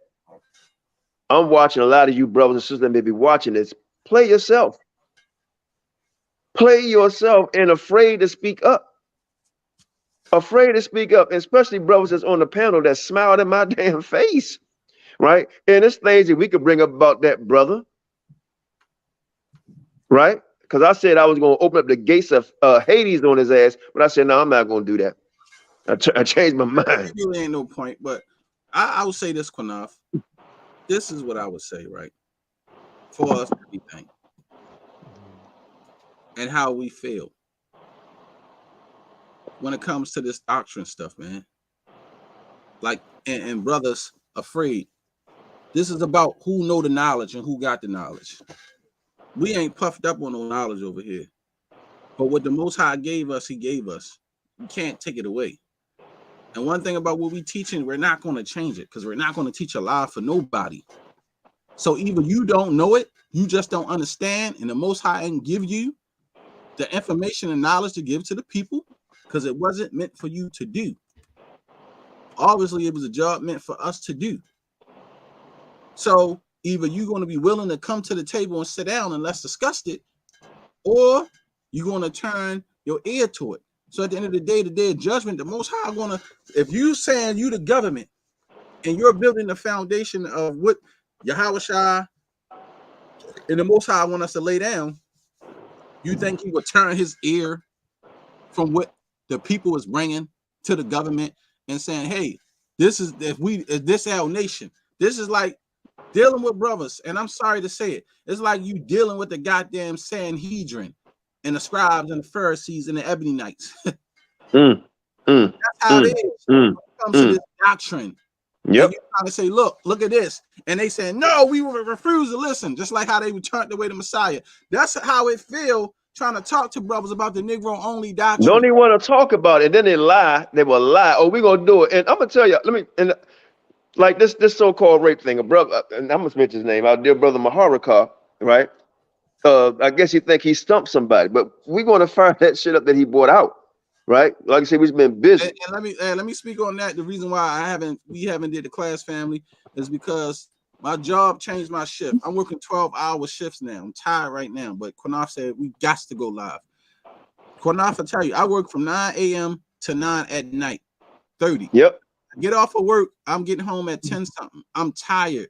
I'm watching a lot of you brothers and sisters that may be watching this. Play yourself. Play yourself and afraid to speak up. Afraid to speak up, especially brothers that's on the panel that smiled in my damn face, right? And it's things that we could bring up about that brother, right? Because I said I was going to open up the gates of Hades on his ass, but I said, no, I'm not going to do that. I changed my mind. There really ain't no point, but I would say this, Qanath. This is what I would say, right? For us, everything. And how we feel when it comes to this doctrine stuff, man. Like, and brothers afraid. This is about who know the knowledge and who got the knowledge. We ain't puffed up on no knowledge over here. But what the Most High gave us, he gave us. You can't take it away. And one thing about what we teaching, we're not going to change it because we're not going to teach a lie for nobody. So either you don't know it, you just don't understand, and the Most High didn't give you the information and knowledge to give to the people because it wasn't meant for you to do. Obviously, it was a job meant for us to do. So either you're going to be willing to come to the table and sit down and let's discuss it, or you're going to turn your ear to it. So at the end of the day of judgment, the Most High going to, if you saying you the government and you're building the foundation of what Yahawashi and the Most High want us to lay down, you think he would turn his ear from what the people is bringing to the government and saying, hey, this is, if this our nation, this is like dealing with brothers. And I'm sorry to say it. It's like you dealing with the goddamn Sanhedrin and the scribes and the Pharisees and the Ebony Knights. That's how it is when it comes to this doctrine. Yep. You're trying to say, look at this. And they saying, no, we will refuse to listen. Just like how they turned away the Messiah. That's how it feel trying to talk to brothers about the Negro only doctrine. Don't even want to talk about it. Then they lie. They will lie. Oh, we're going to do it. And I'm going to tell you, like this so-called rape thing, a brother, and I'm going to mention his name, our dear brother Maharakar, right? I guess you think he stumped somebody, but we're going to fire that shit up that he brought out, right? Like I said, we've been busy. And let me speak on that. The reason why we haven't did the class family is because my job changed my shift. I'm working 12-hour shifts now. I'm tired right now, but Qanath said we got to go live. Qanath, I tell you, I work from 9 a.m. to 9 at night, 30. Yep. I get off of work. I'm getting home at 10 something. I'm tired.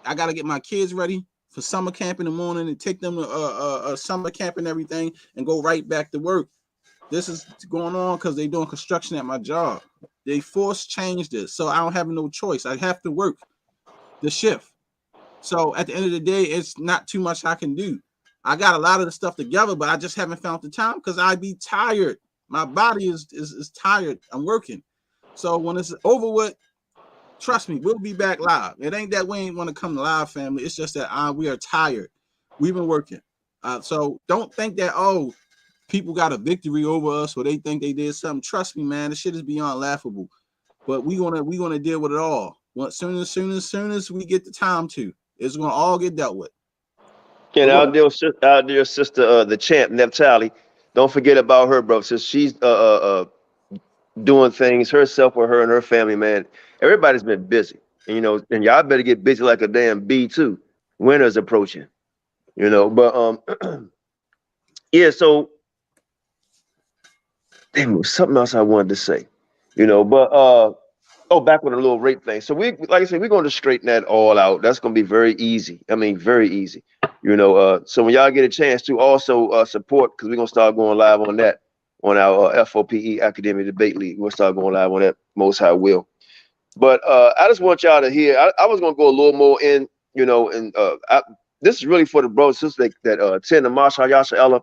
I got to get my kids ready for summer camp in the morning and take them to summer camp and everything and go right back to work. This is going on because they're doing construction at my job. They force change this, so I don't have no choice. I have to work the shift. So at the end of the day, it's not too much I can do. I got a lot of the stuff together, but I just haven't found the time because I be tired. My body is tired. I'm working. So when it's over with, trust me, we'll be back live. It ain't that we ain't want to come live, family. It's just that we are tired. We've been working. So don't think that, oh, people got a victory over us or they think they did something. Trust me, man, this shit is beyond laughable. But we gonna deal with it all. Soon as we get the time to, it's gonna all get dealt with. And our dear sister, the champ, Neftali, don't forget about her, bro. Since she's doing things herself with her and her family, man. Everybody's been busy, and y'all better get busy like a damn bee too. Winter's approaching, But yeah. So, damn, something else I wanted to say, But back with a little rape thing. So like I said, we're going to straighten that all out. That's going to be very easy. I mean, very easy. So when y'all get a chance to also support, because we're gonna start going live on that. On our F.O.P.E. Academic Debate League. We'll start going live on that, Most High will. But I just want y'all to hear, I was going to go a little more in, this is really for the brothers and sisters that attend the Ha Mashayach Yahawashi,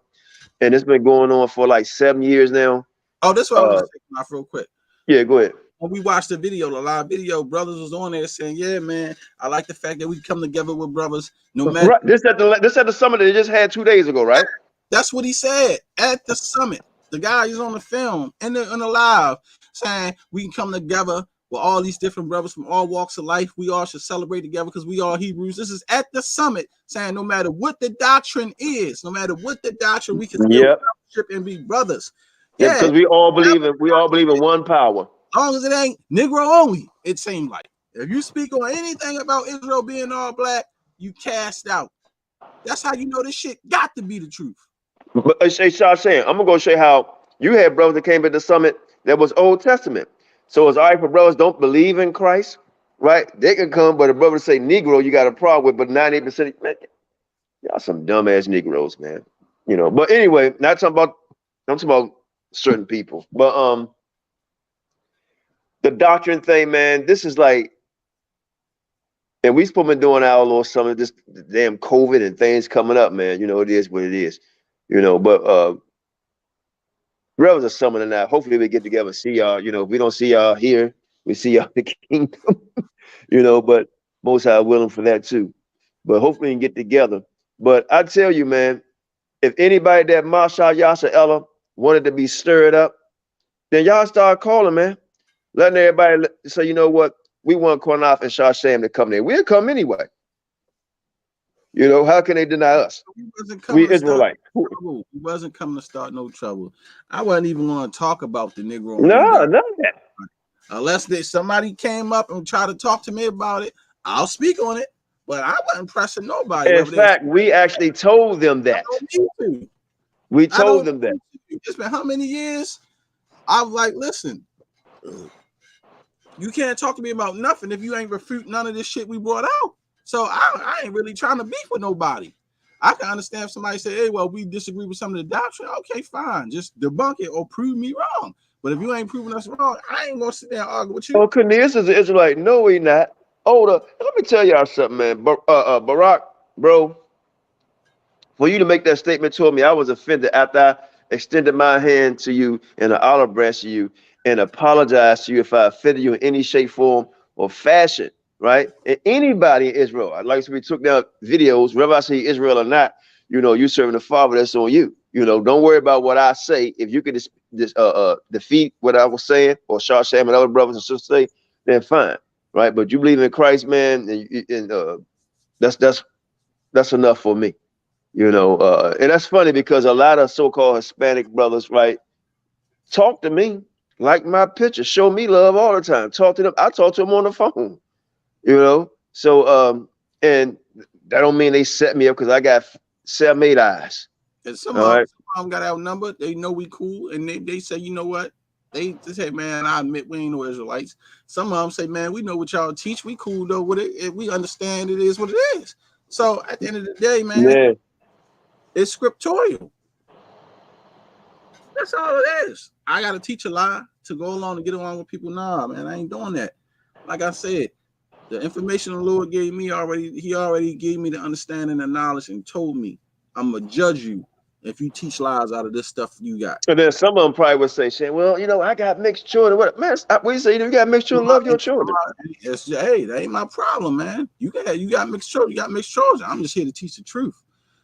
and it's been going on for like 7 years now. Oh, this one I want to take off real quick. Yeah, go ahead. When we watched the live video, brothers was on there saying, yeah, man, I like the fact that we come together with brothers, no matter. Right. This at the summit that they just had 2 days ago, right? That's what he said at the summit. The guy is on the film and in the live saying we can come together with all these different brothers from all walks of life. We all should celebrate together because we are Hebrews. This is at the summit saying no matter what the doctrine is, we can still fellowship and be brothers. Yeah, because we all believe in one power. long as it ain't Negro only, it seemed like. If you speak on anything about Israel being all black, you cast out. That's how you know this shit got to be the truth. But I'm gonna go show you how you had brothers that came at the summit that was Old Testament. So it's all right for brothers don't believe in Christ, right? They can come, but a brother say Negro, you got a problem with, but 98%, man, y'all some dumbass Negroes, man. You know, but anyway, I'm talking about certain people. But the doctrine thing, man, this is like, and we supposed to be doing our little summit, this damn COVID and things coming up, man. You know, it is what it is. You know, but brothers are summoning now. Hopefully we get together and see y'all. You know, if we don't see y'all here, we see y'all in the kingdom. You know, but most are willing for that too. But hopefully we can get together. But I tell you, man, if anybody that Mashayach Yahawashi wanted to be stirred up, then y'all start calling, man. Letting everybody say, you know what, we want Qanath and Shashem to come there. We'll come anyway. You know, how can they deny us? We Israelites. He wasn't coming to start no trouble. I wasn't even going to talk about the Negro. No, none of that. Unless somebody came up and tried to talk to me about it, I'll speak on it. But I wasn't pressing nobody. In fact, we actually told them that. We told them that. It's been how many years? I was like, listen, you can't talk to me about nothing if you ain't refute none of this shit we brought out. So I ain't really trying to beef with nobody. I can understand if somebody say, hey, well, we disagree with some of the doctrine. Okay, fine. Just debunk it or prove me wrong. But if you ain't proving us wrong, I ain't going to sit there and argue with you. Oh, Qanath is an Israelite. No, he not. Let me tell y'all something, man. Barak, bro, for you to make that statement to me, I was offended after I extended my hand to you and an olive branch to you and apologized to you if I offended you in any shape, form, or fashion. Right? And anybody in Israel, I'd like to we took down videos, whether I say Israel or not, you know, you serving the Father, that's on you. You know, don't worry about what I say. If you can defeat what I was saying, or Shashem and other brothers and sisters say, then fine. Right? But you believe in Christ, man, and that's enough for me. You know, and that's funny because a lot of so-called Hispanic brothers, right, talk to me, like my picture, show me love all the time. Talk to them. I talk to them on the phone. You know, so and that don't mean they set me up because I got 7, 8 eyes. And some of them got outnumbered. They know we cool, and they say, you know what? They say, man, I admit we ain't no Israelites. Some of them say, man, we know what y'all teach. We cool though with it. We understand it is what it is. So at the end of the day, man, it's scriptural. That's all it is. I got to teach a lie to go along and get along with people. Nah, man, I ain't doing that. Like I said. The information the Lord gave me he already gave me the understanding and knowledge and told me I'm going to judge you if you teach lies out of this stuff you got. And then some of them probably would say, Shane, well, you know, I got mixed children. What, man, we say you got mixed children, love your children. Hey, that ain't my problem, man. You got mixed children, I'm just here to teach the truth.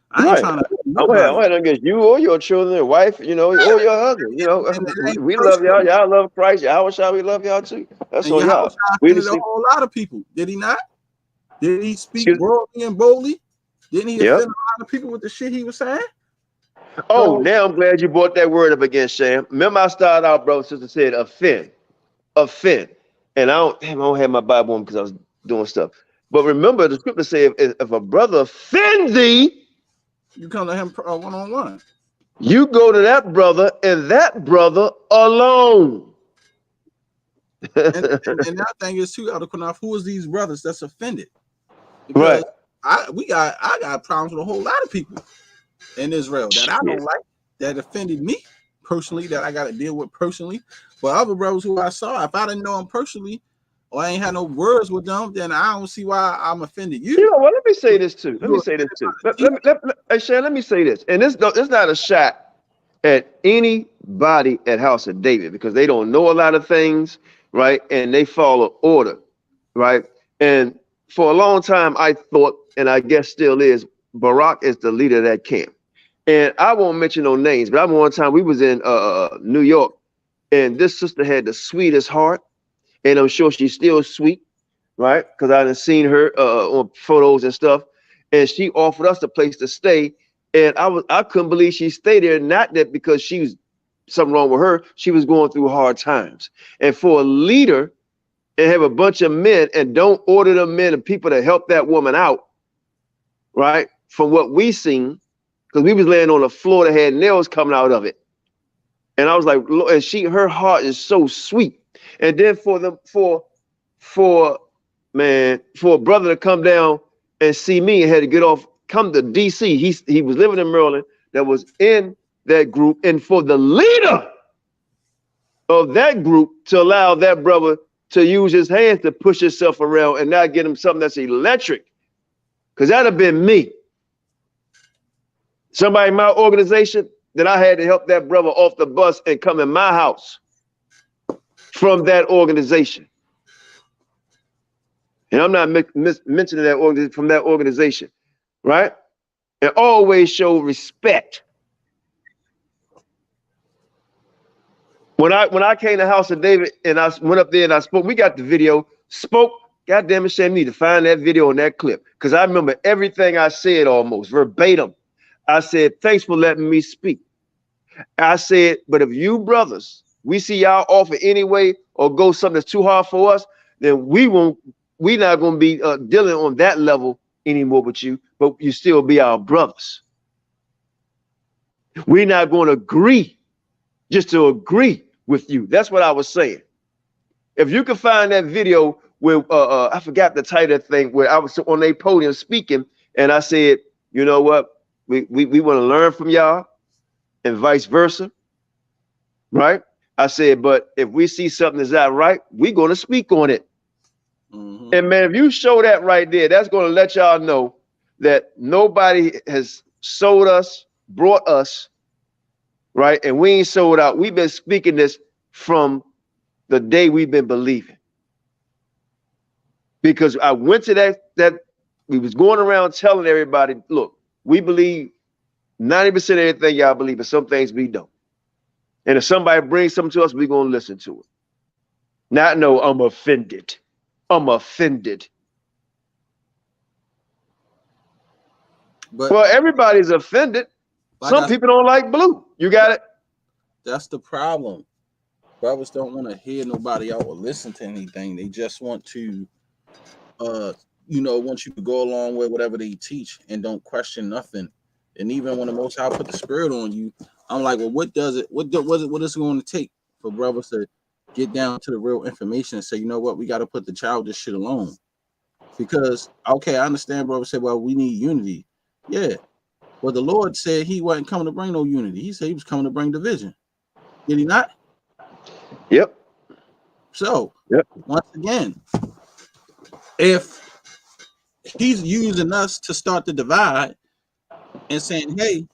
I ain't trying to. I don't get you or your children, your wife, you know, or your husband. You know, we love y'all. Y'all love Christ. Yahawashi, we love y'all too. That's on y'all. We a whole lot of people. Did he not? Did he speak broadly and boldly? Didn't he offend a lot of people with the shit he was saying? Oh, now I'm glad you brought that word up again, Sham. Remember, I started out, bro. Sister said offend, and I don't have my Bible on because I was doing stuff. But remember, the scripture says, if a brother offend thee, you come to him one-on-one. You go to that brother and that brother alone. and that thing is too, Qanath, who is these brothers that's offended? Because I got problems with a whole lot of people in Israel that I don't like, that offended me personally, that I got to deal with personally. But other brothers who I saw, if I didn't know them personally, or I ain't had no words with them, then I don't see why I'm offended. You know what? Let me say this too. Let me say this. And this not a shot at anybody at House of David because they don't know a lot of things, right? And they follow order, right? And for a long time, I thought, and I guess still is, Barak is the leader of that camp. And I won't mention no names, but I remember one time we was in New York, and this sister had the sweetest heart. And I'm sure she's still sweet, right? Because I done seen her on photos and stuff. And she offered us a place to stay. And I couldn't believe she stayed there. Not that because she was something wrong with her. She was going through hard times. And for a leader and have a bunch of men and don't order the men and people to help that woman out, right? From what we seen, because we was laying on the floor that had nails coming out of it. And I was like, and her heart is so sweet. And then for a brother to come down and see me and had to get off, come to DC. He was living in Maryland, that was in that group. And for the leader of that group to allow that brother to use his hands to push himself around and not get him something that's electric. Because that'd have been me. Somebody in my organization, that I had to help that brother off the bus and come in my house from that organization. And I'm not mentioning that from that organization, right? And always show respect. When I came to the house of David and I went up there and I spoke, we got the video, spoke. God damn it, Sam, you need to find that video and that clip. Because I remember everything I said almost verbatim. I said, thanks for letting me speak. I said, but if you brothers, we see y'all offer anyway or go something that's too hard for us, then we're not going to be dealing on that level anymore with you, but you still be our brothers. We're not going to agree just to agree with you. That's what I was saying. If you can find that video where I forgot the title of the thing, where I was on a podium speaking and I said, you know what, we want to learn from y'all and vice versa, right? I said, but if we see something that's not right, we're going to speak on it. Mm-hmm. And man, if you show that right there, that's going to let y'all know that nobody has sold us, brought us, right? And we ain't sold out. We've been speaking this from the day we've been believing. Because I went to that we was going around telling everybody, look, we believe 90% of everything y'all believe, but some things we don't. And if somebody brings something to us, we're going to listen to it. Not know I'm offended. I'm offended. But well, everybody's offended. Like some people don't like blue. You got it? That's the problem. Brothers don't want to hear nobody out or listen to anything. They just want to, want you to go along with whatever they teach and don't question nothing. And even when the Most High put the spirit on you, I'm like, well, what is it going to take for brothers to get down to the real information and say, you know what, we got to put the childish shit alone? Because, okay, I understand brothers say, well, we need unity. Yeah. Well, the Lord said he wasn't coming to bring no unity. He said he was coming to bring division. Did he not? Yep. So, once again, if he's using us to start the divide and saying, hey,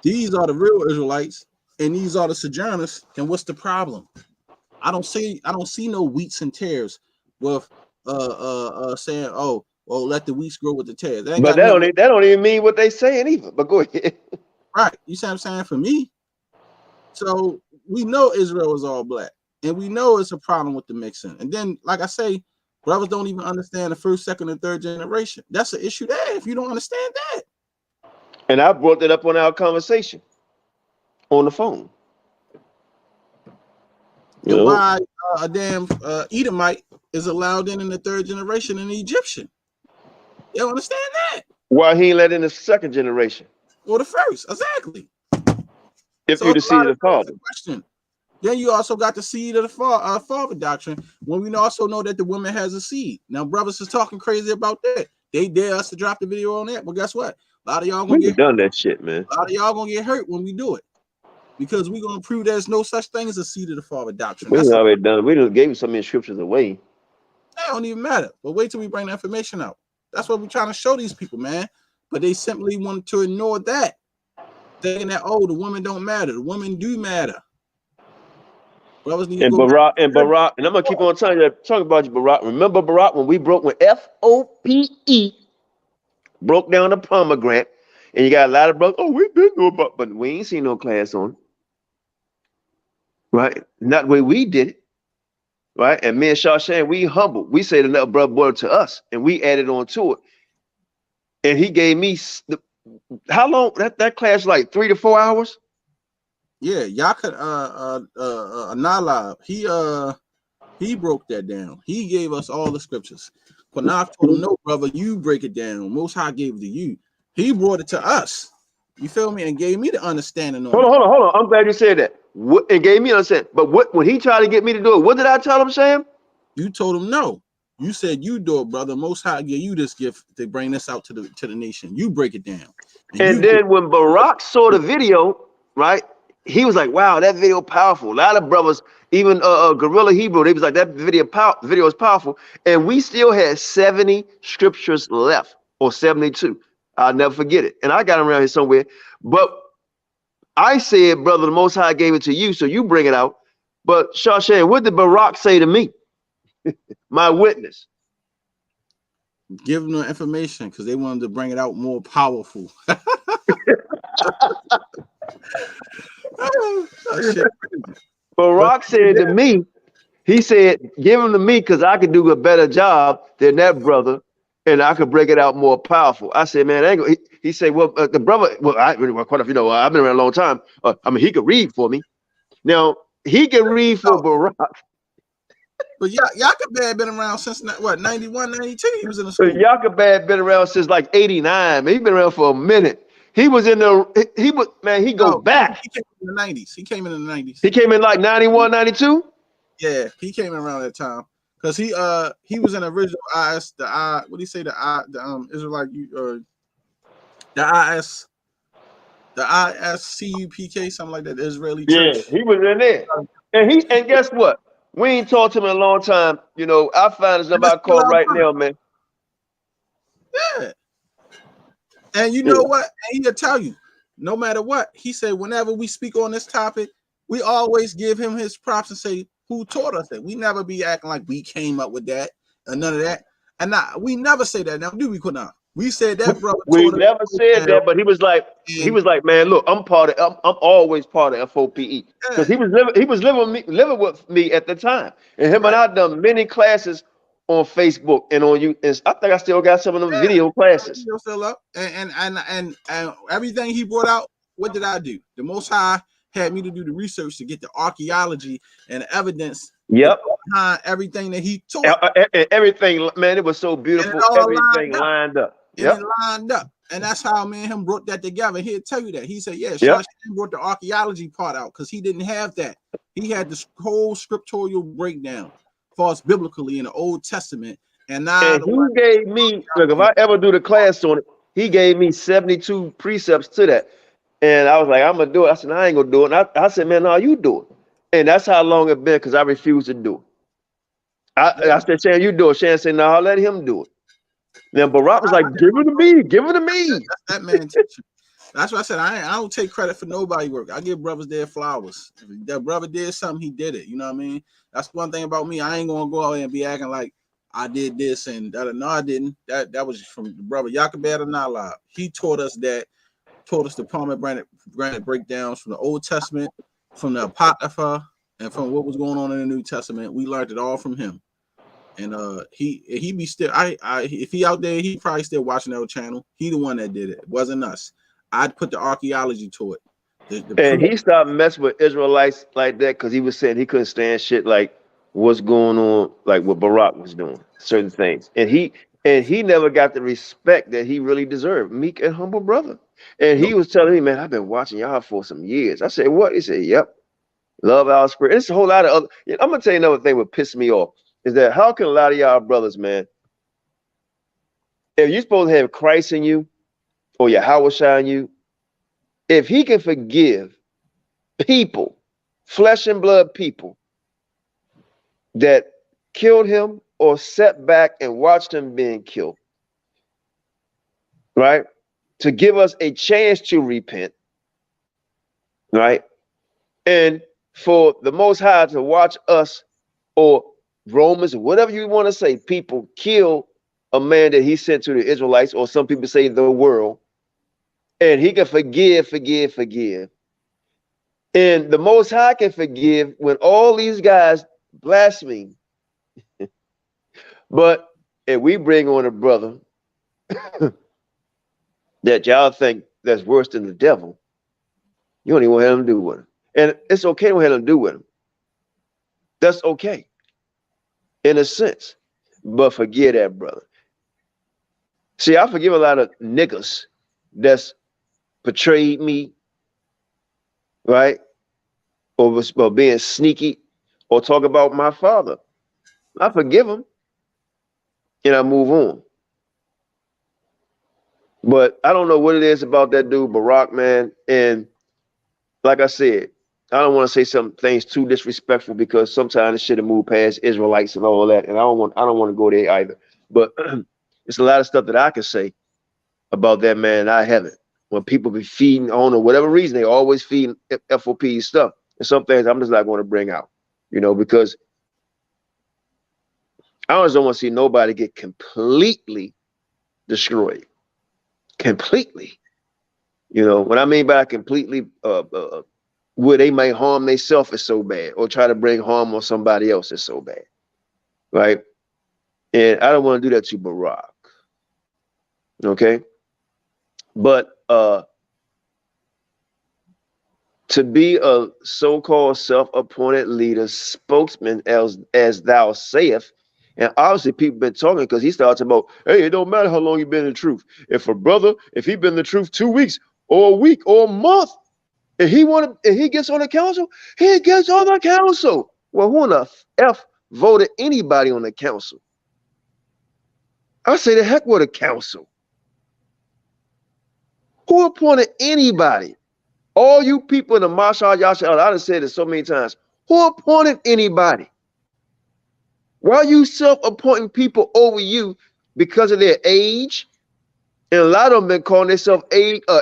these are the real Israelites and these are the sojourners, then what's the problem? I don't see no wheats and tares with saying, oh, well, let the wheats grow with the tares. But that don't even mean what they saying either. But go ahead. Right. You see what I'm saying? For me. So we know Israel is all black. And we know it's a problem with the mixing. And then, like I say, brothers don't even understand the first, second, and third generation. That's an issue there if you don't understand that. And I brought that up on our conversation on the phone. And why a damn Edomite is allowed in the third generation in the Egyptian. You don't understand that. Why he ain't let in the second generation? Or the first, exactly. If you the seed of the father. Question. Then you also got the seed of the father doctrine, when we also know that the woman has a seed. Now, brothers is talking crazy about that. They dare us to drop the video on that. But guess what? A lot of y'all gonna get done that shit, man. A lot of y'all gonna get hurt when we do it. Because we're gonna prove there's no such thing as a seed of the father doctrine. We already done. We just gave so many scriptures away. That don't even matter. But wait till we bring the information out. That's what we're trying to show these people, man. But they simply want to ignore that. Thinking that, oh, the women don't matter. The women do matter. Brothers need Barak, and I'm gonna keep on talking about you, Barak. Remember Barak when we broke when F.O.P.E. broke down the pomegranate, and you got a lot of brothers. Oh, we been know about, but we ain't seen no class on it. Right? Not the way we did it. Right? And me and Shashan, we humble. We said another brother brought it to us, and we added on to it. And he gave me how long that class, like 3 to 4 hours? Yeah, Yaakov Nalab, he broke that down. He gave us all the scriptures. Qanath told him, no, brother, you break it down. Most High gave it to you. He brought it to us. You feel me? And gave me the understanding on Hold on. I'm glad you said that. It gave me understanding. But when he tried to get me to do it, what did I tell him, Sam? You told him no. You said you do it, brother. Most High give you this gift to bring this out to the nation. You break it down. And then when Barak saw the video, right, he was like, wow, that video powerful. A lot of brothers, even Gorilla Hebrew, they was like, that video is powerful. And we still had 70 scriptures left, or 72. I'll never forget it. And I got them around here somewhere. But I said, brother, the Most High gave it to you, so you bring it out. But Shashan, what did Barak say to me? My witness. Give them the information because they wanted to bring it out more powerful. Barak said to me, he said, give them to me because I could do a better job than that brother, and I could break it out more powerful. I said, man, he said, well, the brother, I've been around a long time. I mean, he could read for me. Now, he can read for Barak. But Yaakov had been around since what, 91, 92? He was in the school. Yaakov had been around since like 89. He's been around for a minute. He was in the, he go back. He came in the 90s. He came in the 90s. He came in like 91, 92? Yeah, he came in around that time. Because he was an original what do you say, Israelite, the ISCUPK, something like that, the Israeli church. Yeah, he was in there. And guess what? We ain't talked to him in a long time. You know, I find his number I call right now, man. Yeah. And you know what? And he'll tell you, no matter what, he said, whenever we speak on this topic, we always give him his props and say, who taught us that? We never be acting like we came up with that and none of that. And we never say that. Now, do we, Qanath? We said that, brother. We never said that, but he was like, man, look, I'm always part of F.O.P.E. Because he was living with me at the time. And him and I done many classes on Facebook and on you. And I think I still got some of them video classes. Still up. And everything he brought out, what did I do? The Most High had me to do the research to get the archaeology and the evidence. Yep. Behind everything that he taught. Everything, man, it was so beautiful. Everything lined up. And it lined up. And that's how me and him brought that together. He'll tell you that. He said, yeah, Shashan brought the archaeology part out because he didn't have that. He had the whole scriptural breakdown for us biblically in the Old Testament. And now he gave me, look, if I ever do the class on it, he gave me 72 precepts to that. And I was like, I'm going to do it. I said, I ain't going to do it. And I said, man, no, you do it. And that's how long it's been because I refused to do it. I said, Shan, you do it. Shan said, no, I'll let him do it. Then Barak was like, give it to me. Give it to me. That's that man teaching. That's what I said. I don't take credit for nobody work. I give brothers their flowers. If that brother did something, he did it. You know what I mean? That's one thing about me. I ain't going to go out there and be acting like I did this and that. No, I didn't. That was from the brother Yaakov Nalab. He taught us that. Taught us the pomegranate breakdowns from the Old Testament, from the Apocrypha, and from what was going on in the New Testament. We learned it all from him. And he be still if he out there, he probably still watching our channel. He the one that did it. It wasn't us. I'd put the archaeology to it. And he stopped messing with Israelites like that because he was saying he couldn't stand shit like what's going on, like what Barak was doing, certain things. And he never got the respect that he really deserved. Meek and humble brother. And he was telling me, man, I've been watching y'all for some years. I said, what? He said, yep. Love our spirit. It's a whole lot of other. I'm gonna tell you another thing that piss me off is that how can a lot of y'all brothers, man, if you're supposed to have Christ in you or Yahawashi in you, if he can forgive people, flesh and blood people that killed him or sat back and watched him being killed, right? To give us a chance to repent, right? And for the Most High to watch us or Romans or whatever you want to say, people kill a man that he sent to the Israelites, or some people say the world, and he can forgive. And the Most High can forgive when all these guys blaspheme. But if we bring on a brother that y'all think that's worse than the devil, you don't even want him to do with him. And it's okay to have to do with them. That's okay, in a sense. But forget that, brother. See, I forgive a lot of niggas that's portrayed me, right? Or was being sneaky or talk about my father. I forgive them and I move on. But I don't know what it is about that dude, Barak, man. And like I said, I don't want to say some things too disrespectful because sometimes it should have moved past Israelites and all that. And I don't want to go there either. But it's a lot of stuff that I can say about that man. I haven't. When people be feeding, I don't know, whatever reason, they always feeding F.O.P.E stuff. And some things I'm just not going to bring out, because I just don't want to see nobody get completely destroyed. Completely. What I mean by completely, where they might harm themselves is so bad, or try to bring harm on somebody else is so bad, right? And I don't want to do that to Barak, okay? But to be a so-called self-appointed leader, spokesman, as thou sayest, and obviously people been talking because he starts about, hey, it don't matter how long you've been in the truth. If he been in the truth 2 weeks or a week or a month, if he gets on the council, he gets on the council. Well, who in the F voted anybody on the council? I say the heck with a council. Who appointed anybody? All you people in the Ha Mashayach Yahawashi, I done said it so many times. Who appointed anybody? Why are you self-appointing people over you because of their age? And a lot of them been calling themselves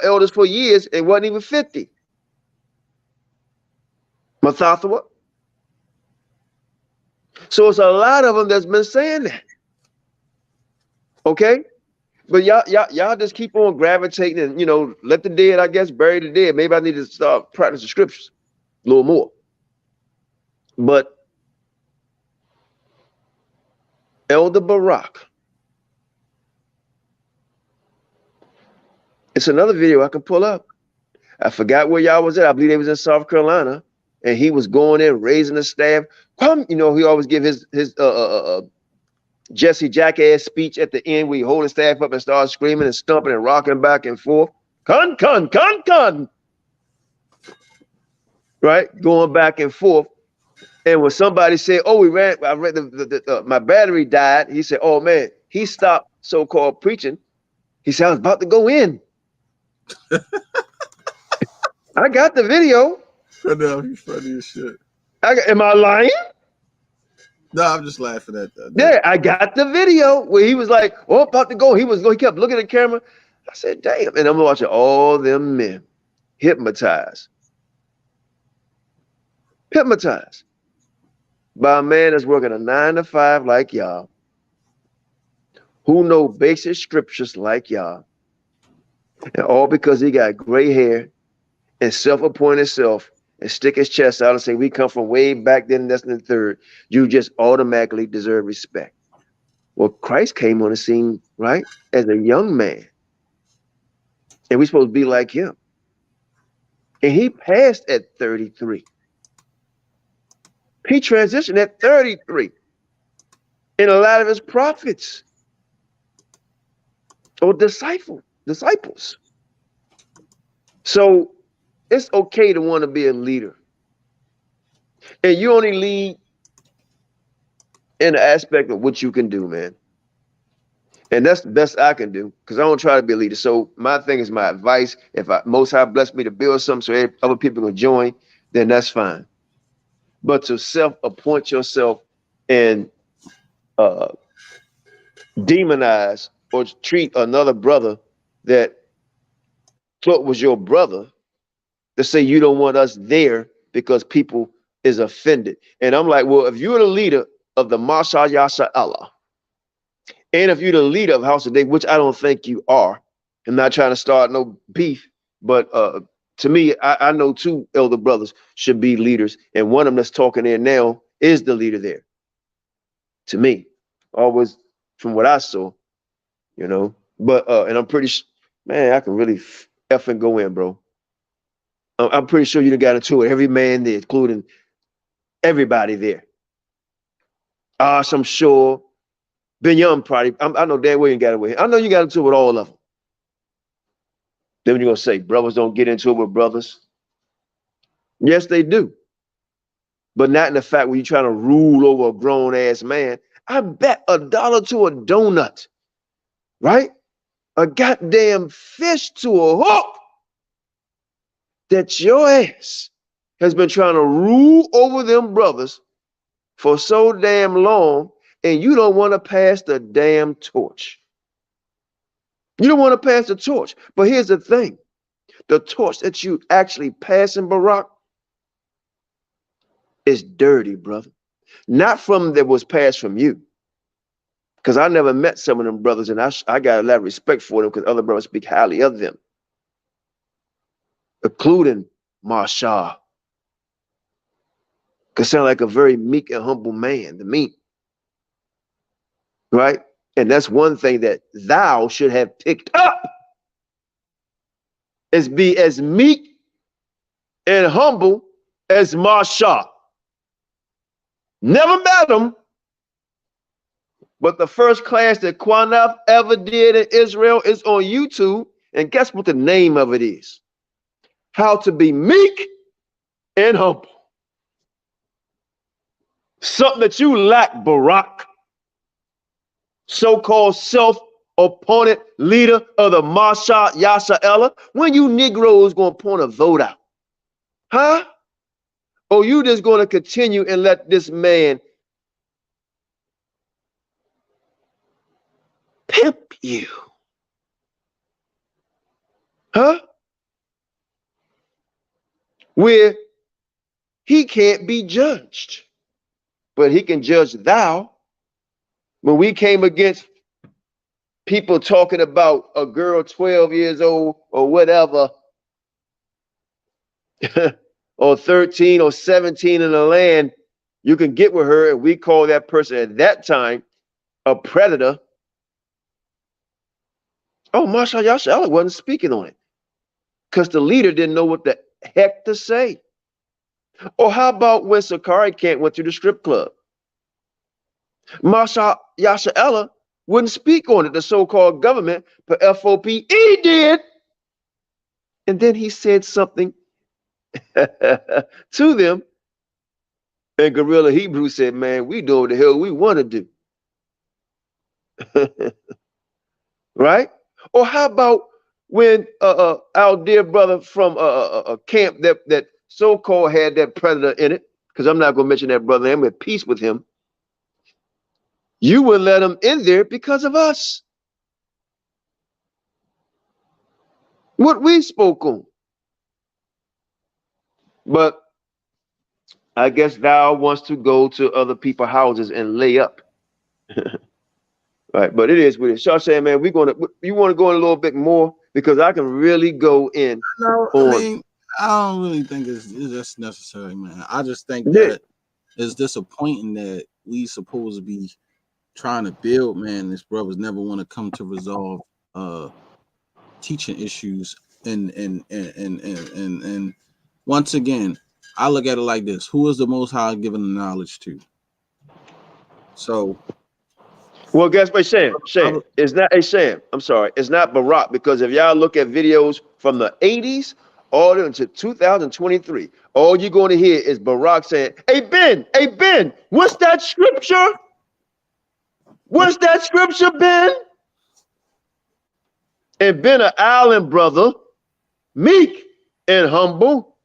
elders for years and wasn't even 50. Mathathawa. So it's a lot of them that's been saying that. Okay? But y'all just keep on gravitating and, let the dead, I guess, bury the dead. Maybe I need to start practicing scriptures a little more. But Elder Barak, it's another video I can pull up. I forgot where y'all was at. I believe they was in South Carolina, and he was going in, raising the staff. He always give his Jesse Jackass speech at the end where he hold his staff up and start screaming and stumping and rocking back and forth. Con. Right? Going back and forth. And when somebody said, oh, I read my battery died. He said, oh man, he stopped so-called preaching. He said, I was about to go in. I got the video. I know, he's funny as shit. Am I lying? No, I'm just laughing at that. Yeah, I got the video where he was like, oh, about to go. He kept looking at the camera. I said, damn. And I'm watching all them men hypnotized by a man that's working a 9 to 5 like y'all, who know basic scriptures like y'all, and all because he got gray hair and self-appointed self and stick his chest out and say, we come from way back then, that's the third. You just automatically deserve respect. Well, Christ came on the scene, right, as a young man. And we're supposed to be like him. And he passed at 33. He transitioned at 33. And a lot of his prophets or disciples. So it's okay to want to be a leader. And you only lead in the aspect of what you can do, man. And that's the best I can do, because I don't try to be a leader. So my thing is my advice. If Most High bless me to build something so other people can join, then that's fine. But to self-appoint yourself and demonize or treat another brother that was your brother, to say you don't want us there because people is offended. And I'm like, well, if you're the leader of the Ha Mashayach Yahawashi, and if you're the leader of House of David, which I don't think you are, I'm not trying to start no beef, but to me, I know 2 elder brothers should be leaders, and one of them that's talking there now is the leader there. To me, always from what I saw, but and I'm pretty man, I can really effing go in, bro. I'm pretty sure you done got into it. Every man there, including everybody there. I'm sure. Ben Young probably, I know Dan Williams got away. I know you got into it with all of them. Then you're going to say, brothers don't get into it with brothers. Yes, they do. But not in the fact when you're trying to rule over a grown-ass man. I bet $1 to a donut, right? A goddamn fish to a hook that your ass has been trying to rule over them brothers for so damn long, and you don't want to pass the damn torch. You don't want to pass the torch. But here's the thing. The torch that you actually passing, Barak, is dirty, brother. Not from that was passed from you. Because I never met some of them brothers, and I got a lot of respect for them because other brothers speak highly of them, including Marshall. Because sound like a very meek and humble man to me. Right? And that's one thing that thou should have picked up, is be as meek and humble as Marshall. Never met him, but the first class that Qanath ever did in Israel is on YouTube. And guess what the name of it is? How to be meek and humble. Something that you lack, Barak. So-called self-appointed leader of the Ha Mashayach Yahawashi. When you Negroes gonna point a vote out? Huh? Or you just gonna continue and let this man pimp you? Huh? Where he can't be judged, but he can judge thou. When we came against people talking about a girl 12 years old or whatever, or 13 or 17 in the land, you can get with her, and we call that person at that time a predator. Oh, Ha Mashayach Yahawashi wasn't speaking on it because the leader didn't know what the heck to say. Or how about when Sakari Camp went to the strip club? Ha Mashayach Yahawashi wouldn't speak on it, the so-called government, but F.O.P.E. did. And then he said something to them. And Guerrilla Hebrew said, man, we do what the hell we want to do. Right? Or how about when our dear brother from a camp that so-called had that predator in it, because I'm not going to mention that brother, I'm at peace with him. You wouldn't let him in there because of us. What we spoke on. But I guess thou wants to go to other people's houses and lay up. Right, but it is with it. Shaw saying, man, you want to go in a little bit more because I can really go in. No, I mean, I don't really think it's just necessary, man. I just think that it's disappointing that we supposed to be trying to build, man. These brothers never want to come to resolve teaching issues, and once again, I look at it like this: who is the Most High giving the knowledge to? So, well, guess what, Sam? It's not a Sam. I'm sorry, it's not Barak, because if y'all look at videos from the 80s all into 2023, all you're going to hear is Barak saying, hey Ben, what's that scripture? What's that scripture, Ben? And Ben, an island brother, meek and humble.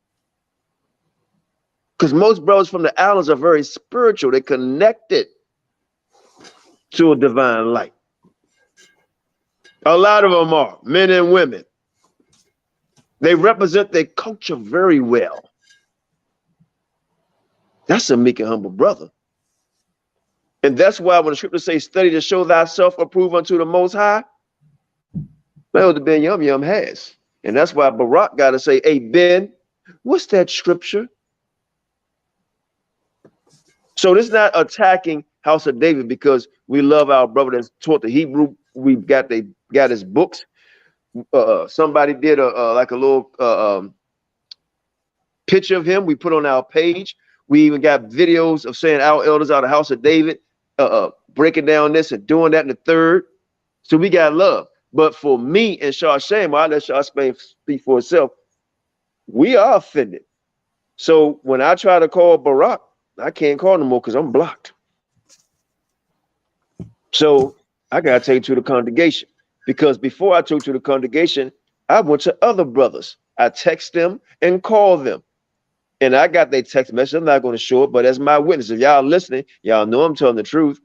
Because most brothers from the islands are very spiritual. They're connected to a divine light. A lot of them are, men and women. They represent their culture very well. That's a meek and humble brother. And that's why when the scripture says, study to show thyself approved unto the Most High, well, the Ben Yum has. And that's why Barak got to say, hey, Ben, what's that scripture? So this is not attacking House of David because we love our brother that's taught the Hebrew. We've got his books. Somebody did like a little picture of him. We put on our page. We even got videos of saying our elders are the house of David, breaking down this and doing that in the third. So we got love. But for me and Shah Shame, I'll let Shah speak for itself. We are offended. So when I try to call Barak, I can't call no more because I'm blocked. So I got to take to the congregation, because before I took to the congregation, I went to other brothers. I text them and call them. And I got their text message. I'm not going to show it, but as my witness, if y'all listening, y'all know I'm telling the truth.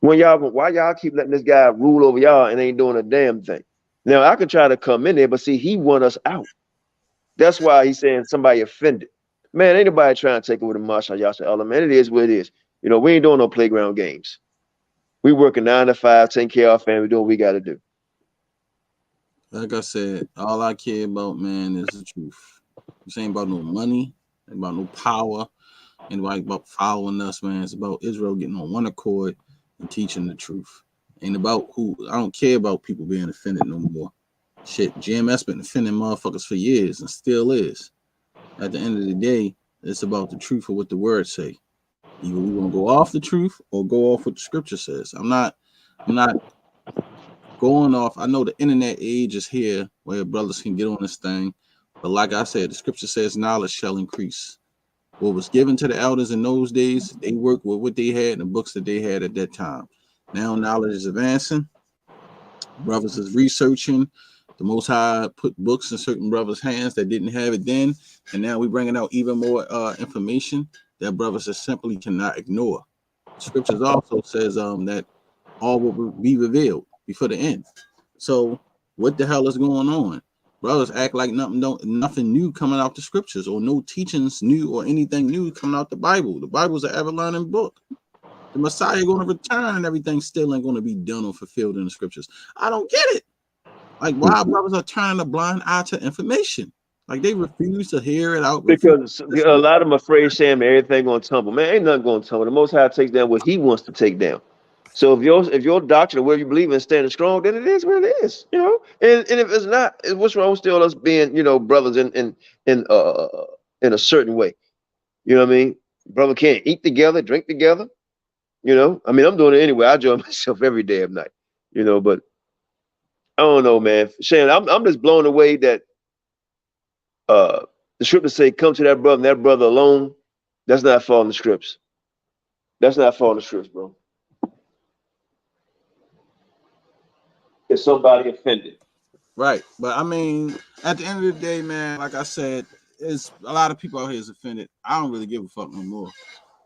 Why y'all keep letting this guy rule over y'all and ain't doing a damn thing? Now I could try to come in there, but see, he want us out. That's why he's saying somebody offended. Man, ain't nobody trying to take over the Mashayach Yahawashi. Man, it is what it is. You know, we ain't doing no playground games. We working 9 to 5, taking care of our family, doing what we got to do. Like I said, all I care about, man, is the truth. This ain't about no money, ain't about no power, ain't about following us, man. It's about Israel getting on one accord and teaching the truth. Ain't about who. I don't care about people being offended no more. Shit, GMS been offending motherfuckers for years and still is. At the end of the day, it's about the truth of what the word say. Either we gonna go off the truth or go off what the scripture says. I'm not going off. I know the internet age is here where brothers can get on this thing, but like I said, the scripture says knowledge shall increase. What was given to the elders in those days, they worked with what they had and the books that they had at that time. Now knowledge is advancing. Brothers is researching. The Most High put books in certain brothers' hands that didn't have it then, and now we're bringing out even more information that brothers just simply cannot ignore. Scriptures also says that all will be revealed before the end. So what the hell is going on? Brothers act like nothing new coming out the scriptures, or no teachings new or anything new coming out the Bible. The Bible's an ever-learning book. The Messiah going to return and everything still ain't going to be done or fulfilled in the scriptures. I don't get it. Like, why brothers are turning a blind eye to information? Like, they refuse to hear it out. Because a lot of them afraid saying everything gonna tumble. Man, ain't nothing gonna tumble. The Most High takes down what he wants to take down. So if your doctrine or whatever you believe in is standing strong, then it is what it is, you know. And if it's not, what's wrong with still us being, you know, brothers in a certain way? You know what I mean? Brother can't eat together, drink together. You know, I mean, I'm doing it anyway. I enjoy myself every day of night, you know, but I don't know, man. Shane, I'm just blown away that the scriptures say, come to that brother and that brother alone. That's not following the scripts. That's not following the scripts, bro. Is somebody offended? Right. But I mean, at the end of the day, man, like I said, it's a lot of people out here is offended. I don't really give a fuck no more.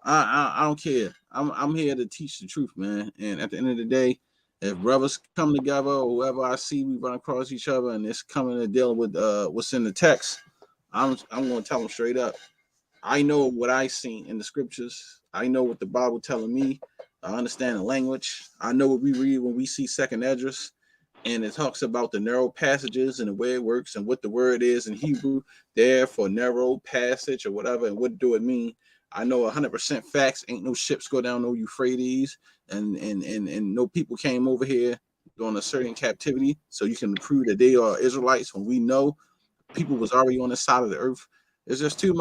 I don't care. I'm here to teach the truth, man. And at the end of the day, if brothers come together or whoever I see, we run across each other and it's coming to deal with what's in the text, I'm going to tell them straight up. I know what I seen in the scriptures. I know what the Bible telling me. I understand the language. I know what we read when we see second address, and it talks about the narrow passages and the way it works and what the word is in Hebrew there for narrow passage or whatever, and what do it mean. I know 100% facts. Ain't no ships go down no Euphrates, and no people came over here during a certain captivity. So you can prove that they are Israelites when we know people was already on the side of the earth. There's just too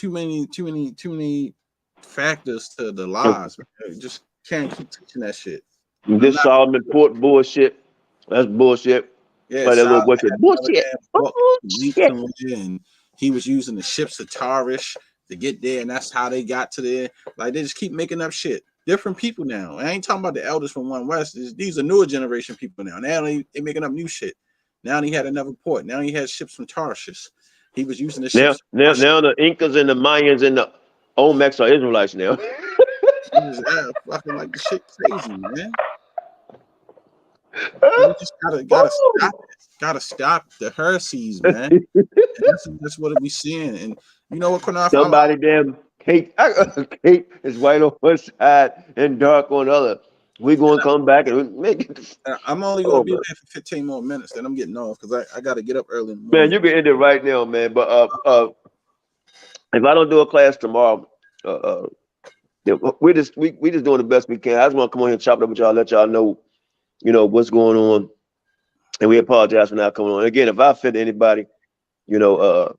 many factors to the lies. Man. Just can't keep teaching that shit. This Solomon Port bullshit. That's bullshit. Yeah, like that little boy said, bullshit. And he was using the ships of Tarish to get there, and that's how they got to there. Like, they just keep making up shit. Different people now. I ain't talking about the elders from One West. These are newer generation people now. Now they making up new shit. Now he had another port. Now he had ships from Tarshish. He was using the ships. Now the Incas and the Mayans and the Olmecs are Israelites now. Fucking like the shit crazy, man. You just gotta stop it. Gotta stop the heresies, man. That's what we seeing. And you know what, Qanath? Somebody damn Kate is white on one side and dark on the other. We gonna come back and make it. I'm only gonna be there for 15 more minutes, then I'm getting off because I gotta get up early in the morning. Man, you can end it right now, man. But if I don't do a class tomorrow, we just doing the best we can. I just want to come on here and chop it up with y'all, let y'all know, you know, what's going on. And we apologize for not coming on. Again, if I offend anybody, you know,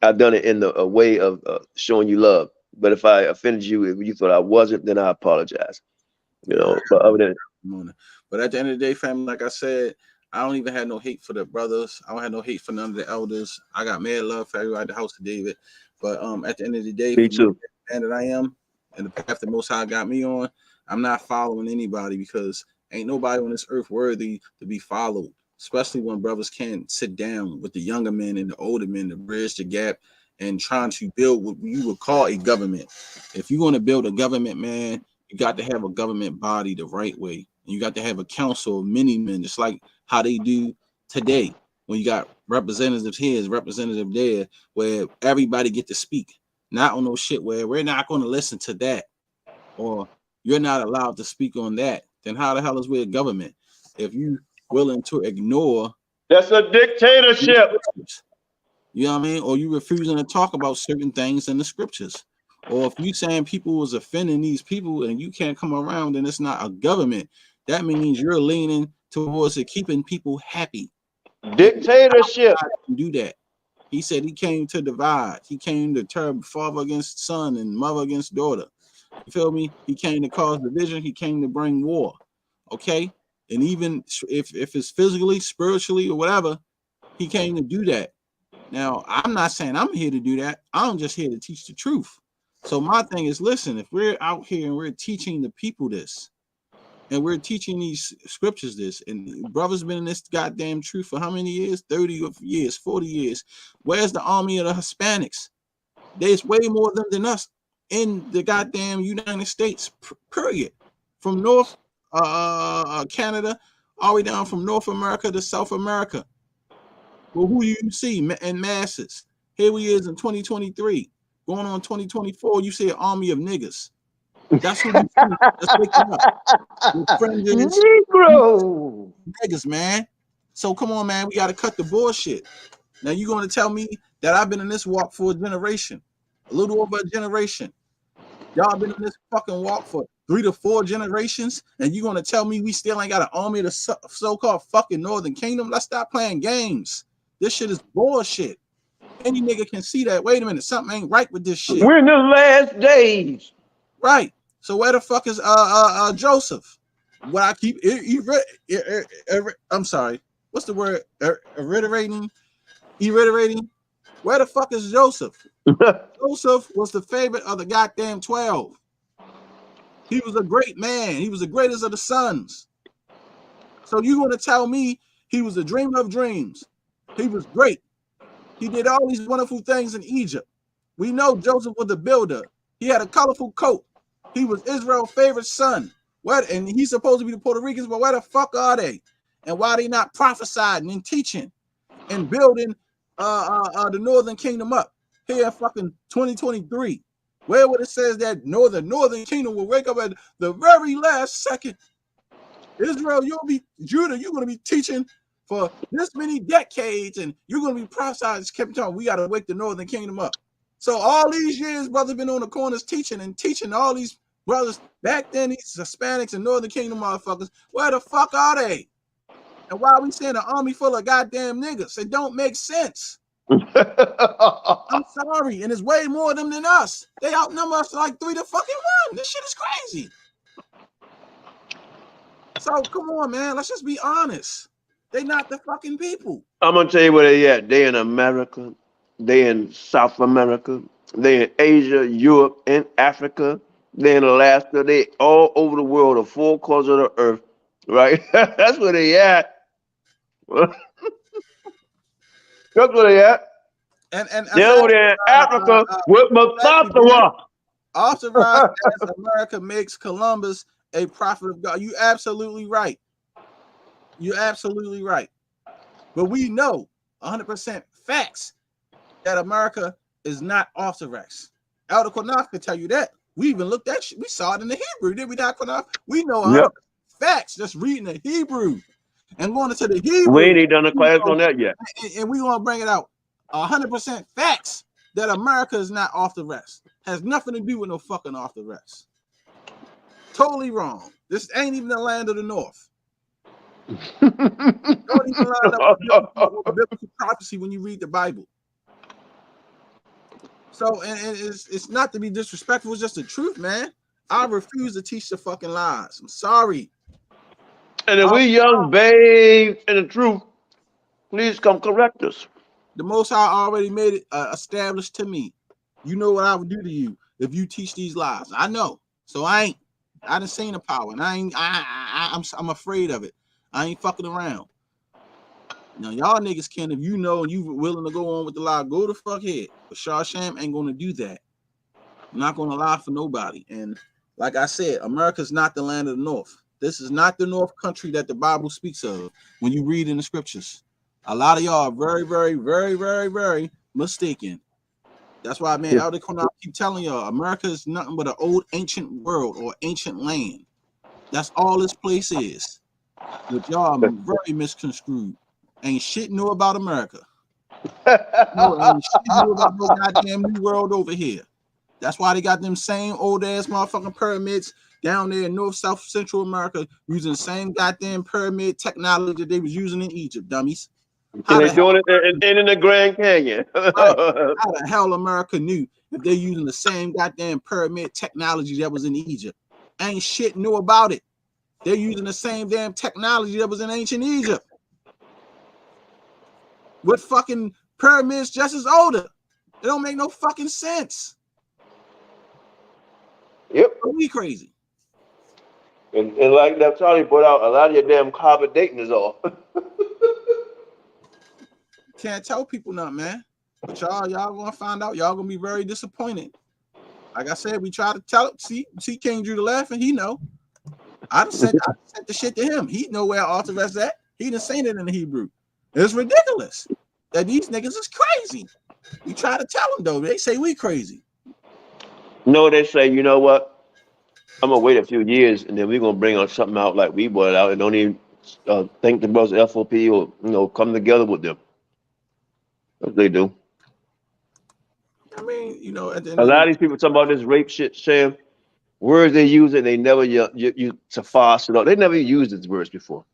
I've done it in a way of showing you love. But if I offended you, if you thought I wasn't, then I apologize. You know, but other than but at the end of the day, family, like I said, I don't even have no hate for the brothers. I don't have no hate for none of the elders. I got mad love for everybody at the house of David. But at the end of the day, me too. The man that I am and the path that Most High got me on, I'm not following anybody because ain't nobody on this earth worthy to be followed, especially when brothers can't sit down with the younger men and the older men to bridge the gap and trying to build what you would call a government. If you're going to build a government, man, you got to have a government body the right way. And you got to have a council of many men, just like how they do today. When you got representatives here, representative there, where everybody get to speak. Not on no shit where we're not going to listen to that, or you're not allowed to speak on that. Then how the hell is we a government? If you willing to ignore, that's a dictatorship. You know what I mean? Or you refusing to talk about certain things in the scriptures. Or if you saying people was offending these people and you can't come around and it's not a government, that means you're leaning towards it keeping people happy. Dictatorship. Do that. He said he came to divide. He came to turn father against son and mother against daughter. You feel me? He came to cause division. He came to bring war. Okay? And even if it's physically, spiritually, or whatever, he came to do that. Now, I'm not saying I'm here to do that. I'm just here to teach the truth. So my thing is, listen, if we're out here and we're teaching the people this, and we're teaching these scriptures this, and brothers been in this goddamn truth for how many years? 30 years, 40 years. Where's the army of the Hispanics? There's way more of them than us in the goddamn United States, period. From North Canada, all the way down from North America to South America. Well, who do you see in masses? Here we is in 2023. Going on 2024, you see an army of niggas. That's who you see. That's waking up. Negro. Niggas, man. So come on, man. We got to cut the bullshit. Now you're going to tell me that I've been in this walk for a generation. A little over a generation. Y'all been in this fucking walk for 3 to 4 generations, and you're going to tell me we still ain't got an army of the so-called fucking Northern Kingdom? Let's stop playing games. This shit is bullshit. Any nigga can see that. Wait a minute, something ain't right with this shit. We're in the last days. Right. So where the fuck is Joseph? What I keep I'm sorry. What's the word? Reiterating. Where the fuck is Joseph? Joseph was the favorite of the goddamn 12. He was a great man. He was the greatest of the sons. So you want to tell me he was a dreamer of dreams? He was great. He did all these wonderful things in Egypt. We know Joseph was a builder. He had a colorful coat. He was Israel's favorite son. What? And he's supposed to be the Puerto Ricans, but where the fuck are they? And why are they not prophesying and teaching and building the Northern Kingdom up here in fucking 2023? Where would it says that Northern Kingdom will wake up at the very last second? Israel, Judah, you're going to be teaching for this many decades, and you're going to be prophesying. Kept talking, we got to wake the Northern Kingdom up. So all these years, brothers been on the corners teaching all these brothers back then, these Hispanics and Northern Kingdom motherfuckers. Where the fuck are they? And why are we seeing an army full of goddamn niggas? It don't make sense. I'm sorry, and it's way more of them than us. They outnumber us like 3 to fucking 1. This shit is crazy. So come on, man. Let's just be honest. They not the fucking people. I'm gonna tell you where they at. They in America. They in South America. They in Asia, Europe, and Africa. They in Alaska. They all over the world, the 4 corners of the earth. Right? That's where they at. That's where they at. And they're over there in Africa with Mustafa. Authorized as America makes Columbus a prophet of God. You're absolutely right. You're absolutely right. But we know 100% facts that America is not Orthodox. Elder Qanath could tell you that. We even looked at shit. We saw it in the Hebrew, did we not, Qanath? We know 100% facts just reading the Hebrew and going into the Hebrew. We ain't done a class on that yet. And we want to bring it out. 100% facts that America is not Orthodox. Has nothing to do with no fucking Orthodox. Totally wrong. This ain't even the land of the North. Don't even line up with biblical prophecy when you read the Bible. So, and it's not to be disrespectful. It's just the truth, man. I refuse to teach the fucking lies. I'm sorry. And if we young babes in the truth, please come correct us. The Most High already made it established to me. You know what I would do to you if you teach these lies. I know. So I done seen the power, and I'm afraid of it. I ain't fucking around. Now y'all niggas can, if you know and you willing to go on with the lie, go the fuck ahead. But Shawsham ain't gonna do that. I'm not gonna lie for nobody. And like I said, America's not the land of the North. This is not the North country that the Bible speaks of when you read in the scriptures. A lot of y'all are very, very, very, very, very mistaken. That's why, man, Elder Qanath keep telling y'all, America is nothing but an old ancient world or ancient land. That's all this place is. But y'all are very misconstrued. Ain't shit new about America. No, ain't shit new about no goddamn new world over here. That's why they got them same old ass motherfucking pyramids down there in North, South, Central America using the same goddamn pyramid technology that they was using in Egypt, dummies. And they're doing it in the Grand Canyon. Right. How the hell America knew if they're using the same goddamn pyramid technology that was in Egypt? Ain't shit new about it. They're using the same damn technology that was in ancient Egypt. With fucking pyramids just as older. It don't make no fucking sense. Yep. We crazy. And like that Charlie put out, a lot of your damn carbon dating is off. Can't tell people nothing, man. But y'all gonna find out. Y'all gonna be very disappointed. Like I said, we try to tell it. See King Judah laughing. He know. I just sent the shit to him. He know where Arthur's at. He done seen it in the Hebrew. It's ridiculous that these niggas is crazy. We try to tell them though. They say we crazy. No, they say, you know what? I'm gonna wait a few years and then we're gonna bring on something out like we brought it out and don't even think the brothers F.O.P.E or come together with them. That's what they do. I mean, at the end a lot of these people talking about this rape shit, Sam. Words they use it, they never use to fast it up. They never used these words before.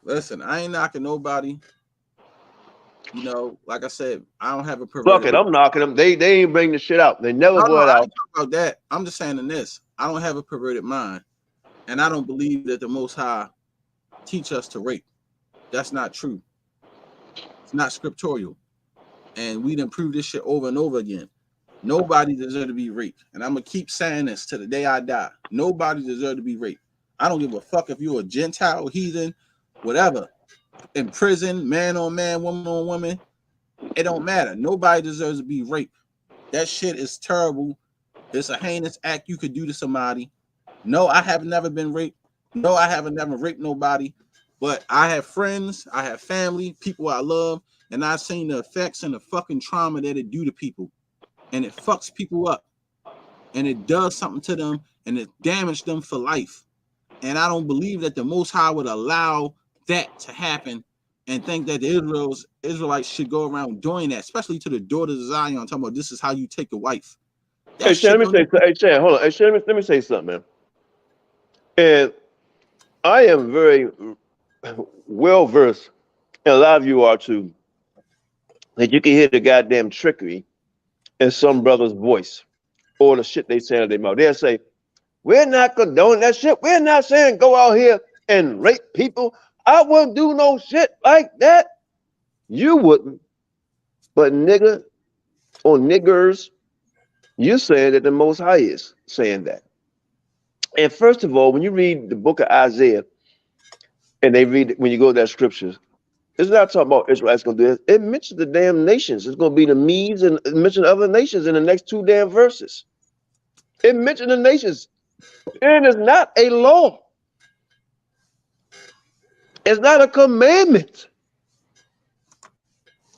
Listen, I ain't knocking nobody. Like I said, I don't have a perverted. Fuck it, I'm knocking them. They ain't bring the shit out. They never brought it out. I ain't talking about that. I'm just saying in this. I don't have a perverted mind, and I don't believe that the Most High teach us to rape. That's not true. It's not scriptural, and we done proved this shit over and over again. Nobody deserves to be raped, and I'm gonna keep saying this to the day I die. Nobody deserves to be raped. I don't give a fuck if you're a Gentile, heathen, whatever. In prison, man on man, woman on woman, it don't matter. Nobody deserves to be raped. That shit is terrible. It's a heinous act you could do to somebody. No, I have never been raped. No, I haven't never raped nobody. But I have friends, I have family, people I love, and I've seen the effects and the fucking trauma that it do to people. And it fucks people up. And it does something to them, and it damaged them for life. And I don't believe that the Most High would allow that to happen and think that the Israelites should go around doing that, especially to the daughters of Zion, talking about this is how you take a wife. Hey, Shan, let me say something, man. And I am very well versed, and a lot of you are too, that you can hear the goddamn trickery in some brother's voice or the shit they say out of their mouth. They'll say, we're not condoning that shit. We're not saying go out here and rape people. I wouldn't do no shit like that. You wouldn't. But nigga or niggers, you saying that the Most High is saying that. And first of all, when you read the book of Isaiah, and when you go to that scriptures, it's not talking about Israelites gonna do this. It mentions the damn nations. It's gonna be the Medes and it mentions other nations in the next two damn verses. It mentions the nations. It is not a law. It's not a commandment.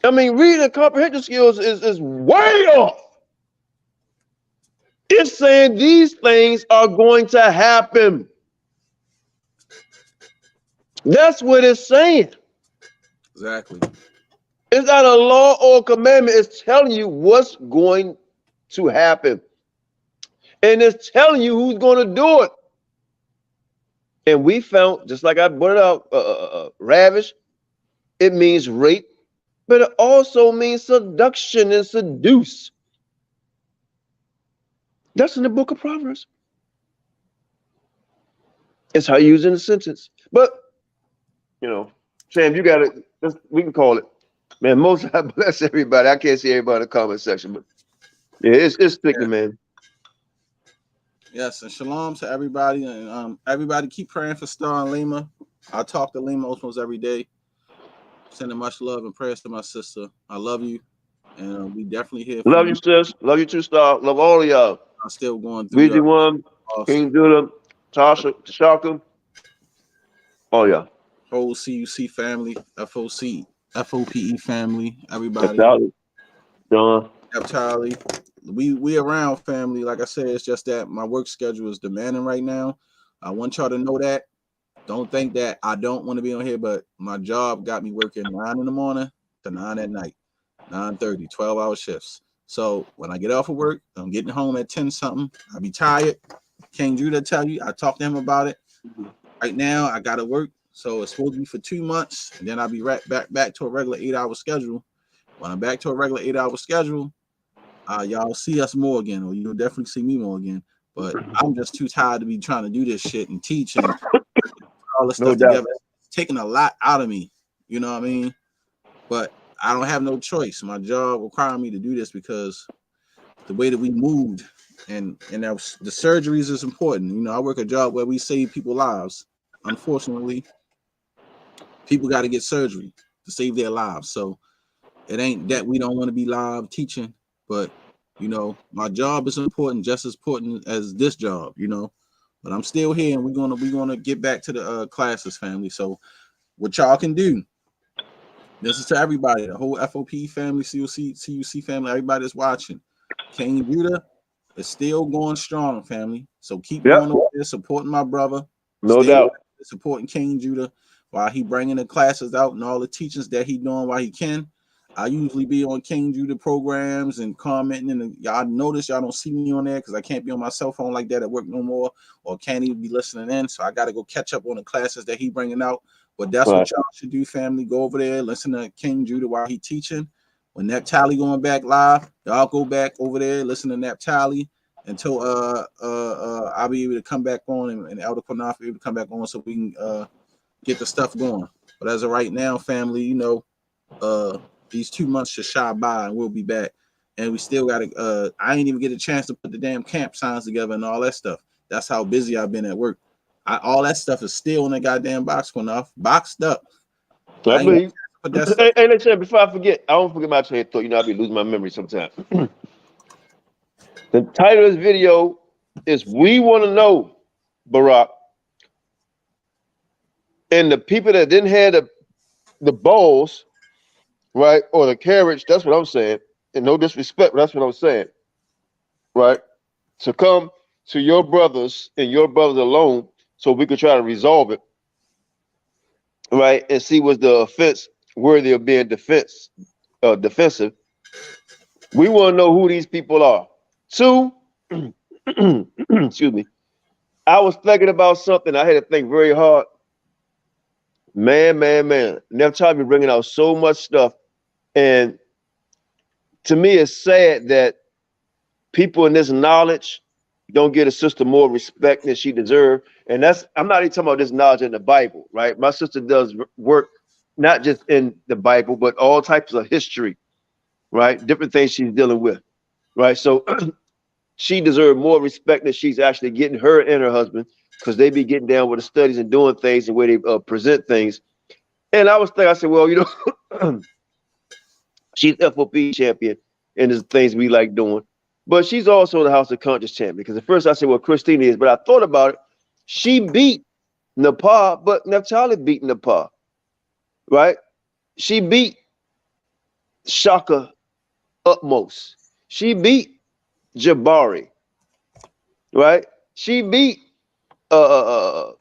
I mean, reading comprehension skills is way off. It's saying these things are going to happen. That's what it's saying. Exactly. It's not a law or a commandment. It's telling you what's going to happen. And it's telling you who's going to do it. And we found, just like I brought it out, ravish, it means rape, but it also means seduction and seduce. That's in the book of Proverbs. It's how you use it in a sentence. But, you know, Sam, you got it. We can call it. Man, most I bless everybody. I can't see everybody in the comment section, but yeah, it's sticky, man. Yes, and shalom to everybody. And everybody keep praying for Star and Lima. I talk to Lima almost every day. Sending much love and prayers to my sister. I love you. And we definitely here for Love you, sis. Love you too, Star. Love all of y'all. I'm still going through Weezy One, King Judah, Tasha, Shaka. Oh yeah. Whole CUC family, F.O.P.E. family, everybody. John. Charlie. We around, family. Like I said, it's just that my work schedule is demanding right now. I want y'all to know that. Don't think that I don't want to be on here, but my job got me working 9 in the morning to 9 at night. 9:30, 12-hour shifts. So when I get off of work, I'm getting home at 10 something. I'll be tired. King Judah tell you, I talked to him about it. Right now, I gotta work. So it's supposed to be for 2 months, and then I'll be right back to a regular 8-hour schedule. When I'm back to a regular 8-hour schedule, y'all see us more again, or you'll definitely see me more again. But I'm just too tired to be trying to do this shit and teach and all this stuff together. It's taking a lot out of me. You know what I mean? But I don't have no choice. My job required me to do this because the way that we moved and the surgeries is important. You know, I work a job where we save people's lives. Unfortunately, people got to get surgery to save their lives. So it ain't that we don't want to be live teaching, but you know, my job is important, just as important as this job, you know. But I'm still here, and we're gonna get back to the classes, family. So what y'all can do, this is to everybody, the whole F.O.P.E. family, CUC family, everybody that's watching. King Judah is still going strong, family. So keep going over there, supporting my brother. No doubt. Supporting King Judah while he bringing the classes out and all the teachings that he doing while he can. I usually be on King Judah programs and commenting, and y'all notice y'all don't see me on there because I can't be on my cell phone like that at work no more, or can't even be listening in. So I got to go catch up on the classes that he bringing out. But that's what y'all should do, family. Go over there, listen to King Judah while he teaching. When Naphtali going back live, y'all go back over there, listen to Naphtali until I'll be able to come back on, and Elder Qanath be able to come back on so we can get the stuff going. But as of right now, family, you know, these 2 months should shy by and we'll be back. And we still got to, I ain't even get a chance to put the damn camp signs together and all that stuff. That's how busy I've been at work. All that stuff is still in the goddamn box, Qanath, boxed up. I believe. Hey, listen, before I forget, I don't forget my train of thought. You know, I be losing my memory sometimes. The title of this video is We Want to Know, Barak. And the people that didn't have the balls, right, or the courage, that's what I'm saying. And no disrespect, but that's what I'm saying. Right? To come to your brothers and your brothers alone so we could try to resolve it. Right? And see was the offense worthy of being defensive. We want to know who these people are. 2, excuse me. I was thinking about something. I had to think very hard. Man. Naphtali be bringing out so much stuff. And to me, it's sad that people in this knowledge don't get a sister more respect than she deserves. And I'm not even talking about this knowledge in the Bible, right? My sister does work not just in the Bible, but all types of history, right? Different things she's dealing with, right? So she deserves more respect than she's actually getting, her and her husband, because they be getting down with the studies and doing things and where they present things. And I was thinking, I said, well, you know, she's F.O.P.E. champion and there's things we like doing. But she's also the House of Conscious champion. Because at first I said, well, Christina is. But I thought about it. She beat Nepal, but Naphtali beat Nepal. Right? She beat Shaka Utmost. She beat Jabari. Right? She beat Black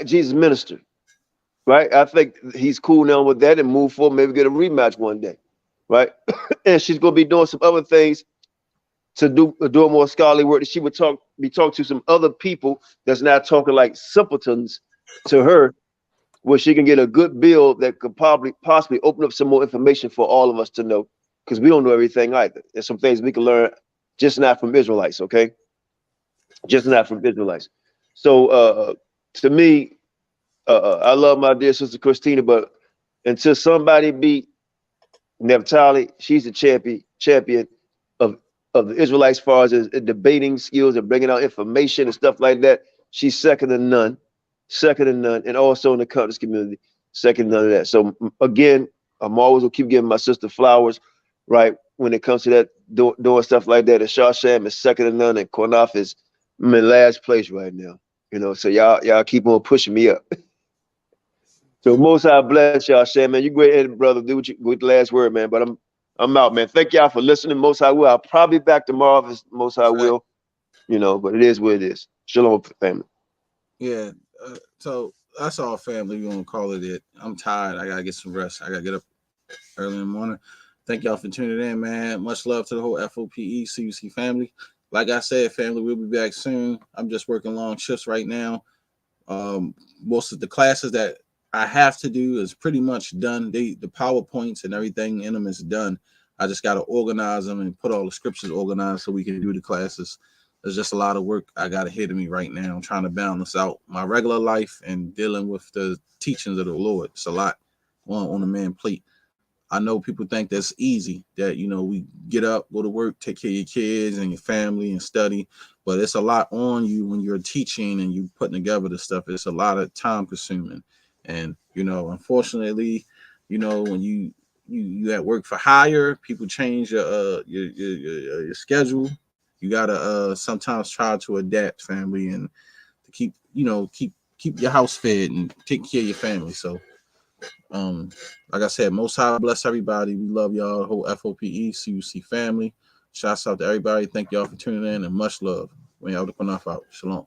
Jesus Minister. Right? I think he's cool now with that and move forward, maybe get a rematch one day. Right? And she's going to be doing some other things to do more scholarly work. She would be talking to some other people that's not talking like simpletons to her, where she can get a good bill that could possibly open up some more information for all of us to know, because we don't know everything either. There's some things we can learn just not from Israelites, okay? Just not from Israelites. So to me, I love my dear sister Christina, but until somebody beat Naphtali, she's the champion of the Israelites as far as debating skills and bringing out information and stuff like that. She's second to none, and also in the conscious community, second to none of that. So again, I'm always gonna keep giving my sister flowers, right? When it comes to that, doing stuff like that. And Shasham is second to none, and Qanath is in last place right now. You know, so y'all keep on pushing me up. So most I bless y'all, Shan, man. You go ahead, brother. Do what you with the last word, man. But I'm out, man. Thank y'all for listening. Most I will. I'll probably be back tomorrow if it's most I will. You know, but it is what it is. Shalom, family. Yeah. So that's all, family. We're gonna call it. I'm tired. I gotta get some rest. I gotta get up early in the morning. Thank y'all for tuning in, man. Much love to the whole F.O.P.E. CUC family. Like I said, family, we'll be back soon. I'm just working long shifts right now. Most of the classes that I have to do is pretty much done. The PowerPoints and everything in them is done. I just got to organize them and put all the scriptures organized so we can do the classes. There's just a lot of work I got ahead of me right now. I'm trying to balance out my regular life and dealing with the teachings of the Lord. It's a lot on a man's plate. I know people think that's easy, that, you know, we get up, go to work, take care of your kids and your family and study, but it's a lot on you when you're teaching and you putting together the stuff. It's a lot of time consuming. And, you know, unfortunately, you know, when you at work for hire, people change your schedule. You gotta sometimes try to adapt, family, and to keep your house fed and take care of your family. So like I said, most high bless everybody. We love y'all, the whole F.O.P.E. CUC family. Shouts out to everybody. Thank y'all for tuning in, and much love. When y'all out. Shalom.